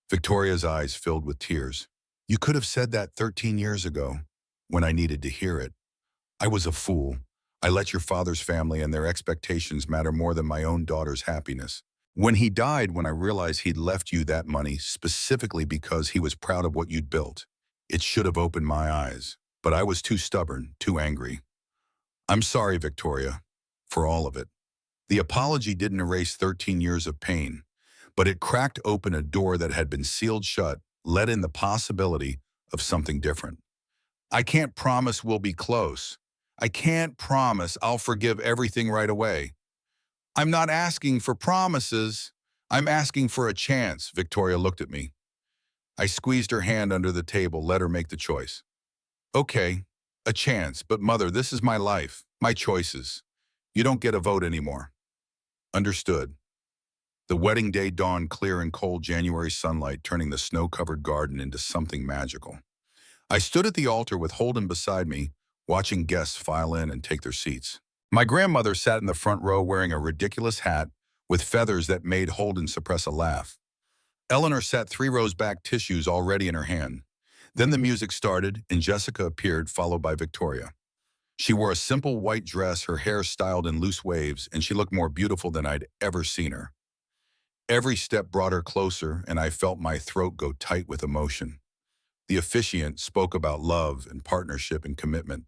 Victoria's eyes filled with tears. You could have said that 13 years ago, when I needed to hear it. I was a fool. I let your father's family and their expectations matter more than my own daughter's happiness. When he died, when I realized he'd left you that money specifically because he was proud of what you'd built, it should have opened my eyes. But I was too stubborn, too angry. I'm sorry, Victoria, for all of it. The apology didn't erase 13 years of pain, but it cracked open a door that had been sealed shut, let in the possibility of something different. I can't promise we'll be close. I can't promise I'll forgive everything right away. I'm not asking for promises. I'm asking for a chance. Victoria looked at me. I squeezed her hand under the table, let her make the choice. Okay, a chance, but Mother, this is my life, my choices. You don't get a vote anymore. Understood. The wedding day dawned clear in cold January sunlight, turning the snow-covered garden into something magical. I stood at the altar with Holden beside me, watching guests file in and take their seats. My grandmother sat in the front row wearing a ridiculous hat with feathers that made Holden suppress a laugh. Eleanor sat 3 rows back, tissues already in her hand. Then the music started, and Jessica appeared, followed by Victoria. She wore a simple white dress, her hair styled in loose waves, and she looked more beautiful than I'd ever seen her. Every step brought her closer, and I felt my throat go tight with emotion. The officiant spoke about love and partnership and commitment.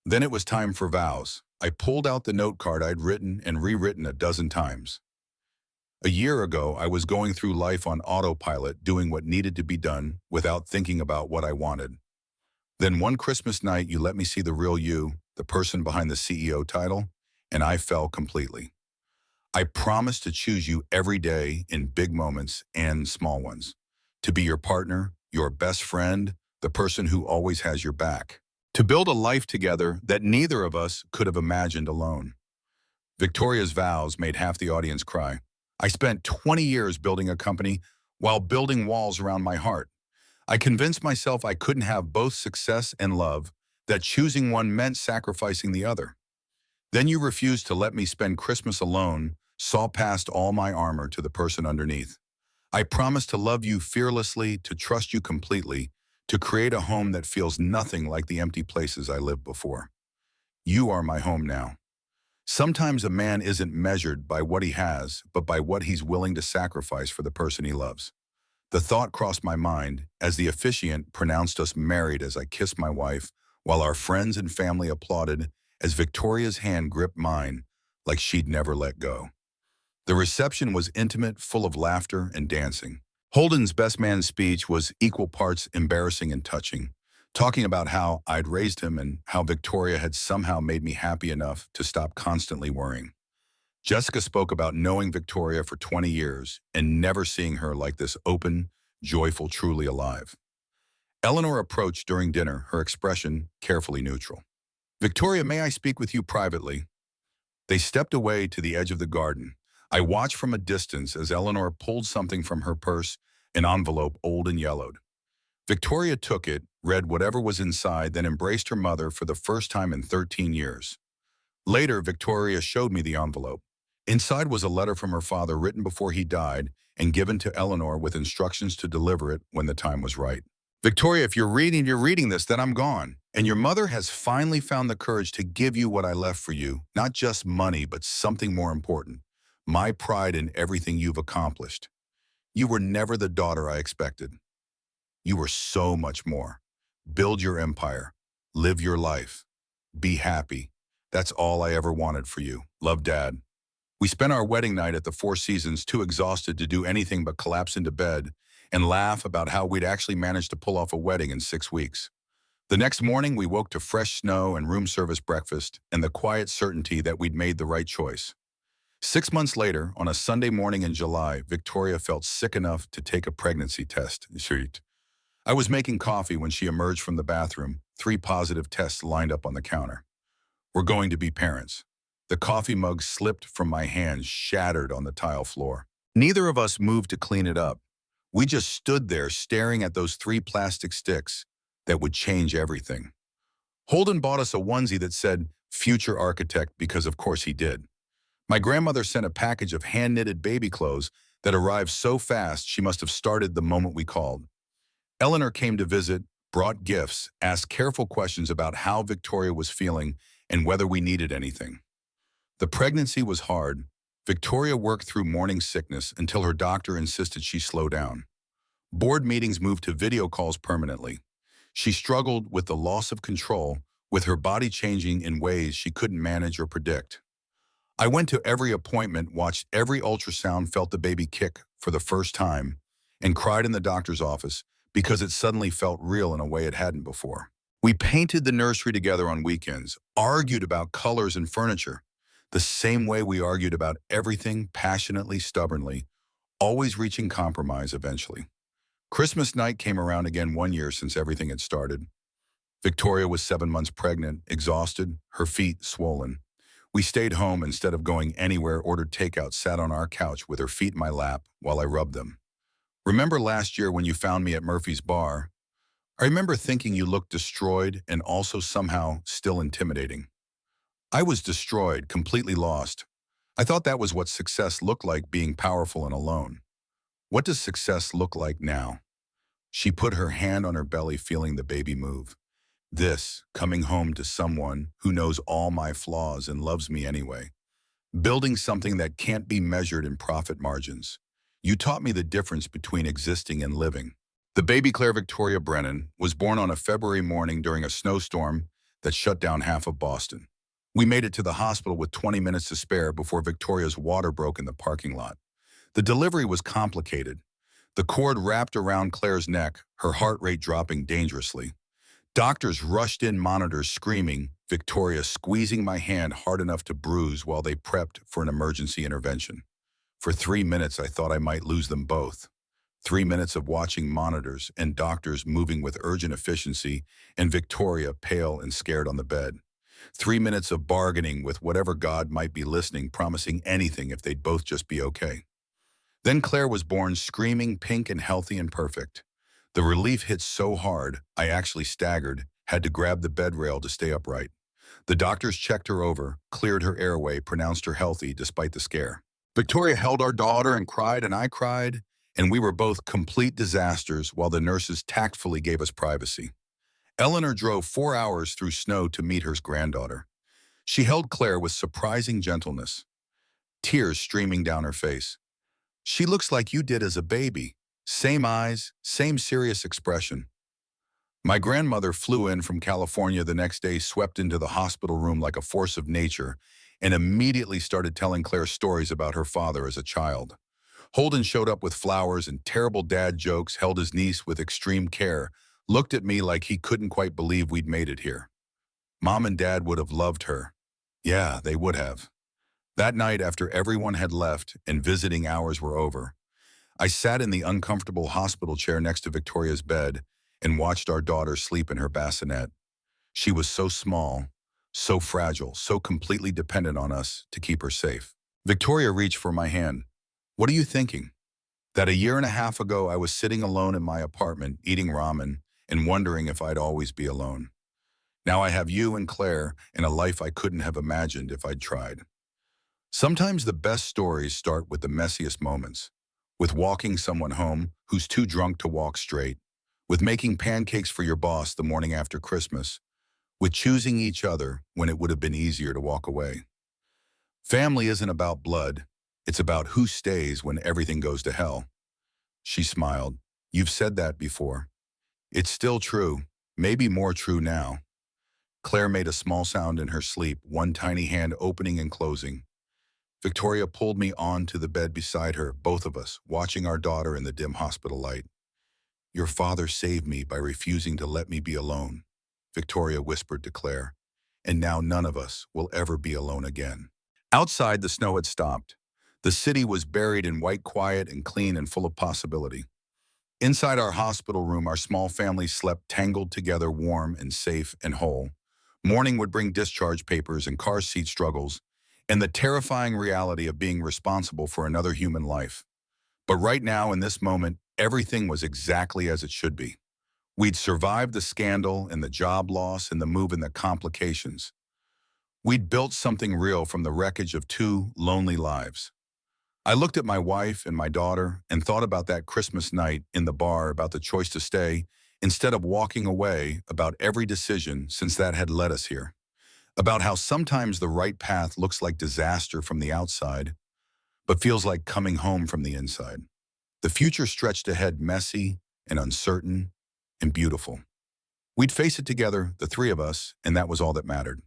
Then it was time for vows. I pulled out the note card I'd written and rewritten a dozen times. A year ago, I was going through life on autopilot, doing what needed to be done without thinking about what I wanted. Then one Christmas night, you let me see the real you, the person behind the CEO title, and I fell completely. I promised to choose you every day in big moments and small ones, to be your partner, your best friend, the person who always has your back, to build a life together that neither of us could have imagined alone. Victoria's vows made half the audience cry. I spent 20 years building a company while building walls around my heart. I convinced myself I couldn't have both success and love, that choosing one meant sacrificing the other. Then you refused to let me spend Christmas alone, saw past all my armor to the person underneath. I promised to love you fearlessly, to trust you completely, to create a home that feels nothing like the empty places I lived before. You are my home now. Sometimes a man isn't measured by what he has, but by what he's willing to sacrifice for the person he loves. The thought crossed my mind as the officiant pronounced us married as I kissed my wife, while our friends and family applauded as Victoria's hand gripped mine like she'd never let go. The reception was intimate, full of laughter and dancing. Holden's best man speech was equal parts embarrassing and touching, talking about how I'd raised him and how Victoria had somehow made me happy enough to stop constantly worrying. Jessica spoke about knowing Victoria for 20 years and never seeing her like this, open, joyful, truly alive. Eleanor approached during dinner, her expression carefully neutral. Victoria, may I speak with you privately? They stepped away to the edge of the garden. I watched from a distance as Eleanor pulled something from her purse, an envelope old and yellowed. Victoria took it, read whatever was inside, then embraced her mother for the first time in 13 years. Later, Victoria showed me the envelope. Inside was a letter from her father written before he died and given to Eleanor with instructions to deliver it when the time was right. Victoria, if you're reading this, then I'm gone. And your mother has finally found the courage to give you what I left for you, not just money, but something more important. My pride in everything you've accomplished. You were never the daughter I expected. You were so much more. Build your empire. Live your life. Be happy. That's all I ever wanted for you. Love, Dad. We spent our wedding night at the Four Seasons too exhausted to do anything but collapse into bed and laugh about how we'd actually managed to pull off a wedding in 6 weeks. The next morning, we woke to fresh snow and room service breakfast and the quiet certainty that we'd made the right choice. 6 months later, on a Sunday morning in July, Victoria felt sick enough to take a pregnancy test. I was making coffee when she emerged from the bathroom, 3 positive tests lined up on the counter. We're going to be parents. The coffee mug slipped from my hand, shattered on the tile floor. Neither of us moved to clean it up. We just stood there staring at those 3 plastic sticks that would change everything. Holden bought us a onesie that said, "Future Architect," because of course he did. My grandmother sent a package of hand-knitted baby clothes that arrived so fast she must have started the moment we called. Eleanor came to visit, brought gifts, asked careful questions about how Victoria was feeling and whether we needed anything. The pregnancy was hard. Victoria worked through morning sickness until her doctor insisted she slow down. Board meetings moved to video calls permanently. She struggled with the loss of control, with her body changing in ways she couldn't manage or predict. I went to every appointment, watched every ultrasound, felt the baby kick for the first time, and cried in the doctor's office because it suddenly felt real in a way it hadn't before. We painted the nursery together on weekends, argued about colors and furniture, the same way we argued about everything passionately, stubbornly, always reaching compromise eventually. Christmas night came around again 1 year since everything had started. Victoria was 7 months pregnant, exhausted, her feet swollen. We stayed home instead of going anywhere, ordered takeout, sat on our couch with her feet in my lap while I rubbed them. Remember last year when you found me at Murphy's Bar? I remember thinking you looked destroyed and also somehow still intimidating. I was destroyed, completely lost. I thought that was what success looked like, being powerful and alone. What does success look like now? She put her hand on her belly, feeling the baby move. This, coming home to someone who knows all my flaws and loves me anyway. Building something that can't be measured in profit margins. You taught me the difference between existing and living. The baby Claire Victoria Brennan was born on a February morning during a snowstorm that shut down half of Boston. We made it to the hospital with 20 minutes to spare before Victoria's water broke in the parking lot. The delivery was complicated. The cord wrapped around Claire's neck, her heart rate dropping dangerously. Doctors rushed in, monitors screaming, Victoria squeezing my hand hard enough to bruise while they prepped for an emergency intervention. For 3 minutes, I thought I might lose them both. 3 minutes of watching monitors and doctors moving with urgent efficiency and Victoria pale and scared on the bed. 3 minutes of bargaining with whatever God might be listening, promising anything if they'd both just be okay. Then Claire was born, screaming, pink and healthy and perfect. The relief hit so hard, I actually staggered, had to grab the bed rail to stay upright. The doctors checked her over, cleared her airway, pronounced her healthy despite the scare. Victoria held our daughter and cried, and I cried, and we were both complete disasters while the nurses tactfully gave us privacy. Eleanor drove 4 hours through snow to meet her granddaughter. She held Claire with surprising gentleness, tears streaming down her face. She looks like you did as a baby. Same eyes, same serious expression. My grandmother flew in from California the next day, swept into the hospital room like a force of nature, and immediately started telling Claire stories about her father as a child. Holden showed up with flowers and terrible dad jokes, held his niece with extreme care, looked at me like he couldn't quite believe we'd made it here. Mom and Dad would have loved her. Yeah, they would have. That night, after everyone had left and visiting hours were over, I sat in the uncomfortable hospital chair next to Victoria's bed and watched our daughter sleep in her bassinet. She was so small, so fragile, so completely dependent on us to keep her safe. Victoria reached for my hand. What are you thinking? That 1.5 years ago, I was sitting alone in my apartment, eating ramen, and wondering if I'd always be alone. Now I have you and Claire and a life I couldn't have imagined if I'd tried. Sometimes the best stories start with the messiest moments, with walking someone home who's too drunk to walk straight, with making pancakes for your boss the morning after Christmas, with choosing each other when it would have been easier to walk away. Family isn't about blood, It's about who stays when everything goes to hell. She smiled. You've said that before. It's still true, maybe more true now. Claire made a small sound in her sleep, one tiny hand opening and closing. Victoria pulled me onto the bed beside her, both of us, watching our daughter in the dim hospital light. Your father saved me by refusing to let me be alone, Victoria whispered to Claire, and now none of us will ever be alone again. Outside, the snow had stopped. The city was buried in white quiet and clean and full of possibility. Inside our hospital room, our small family slept tangled together, warm and safe and whole. Morning would bring discharge papers and car seat struggles, and the terrifying reality of being responsible for another human life. But right now, in this moment, everything was exactly as it should be. We'd survived the scandal and the job loss and the move and the complications. We'd built something real from the wreckage of two lonely lives. I looked at my wife and my daughter and thought about that Christmas night in the bar, about the choice to stay instead of walking away, about every decision since that had led us here, about how sometimes the right path looks like disaster from the outside, but feels like coming home from the inside. The future stretched ahead, messy and uncertain and beautiful. We'd face it together, the three of us, and that was all that mattered.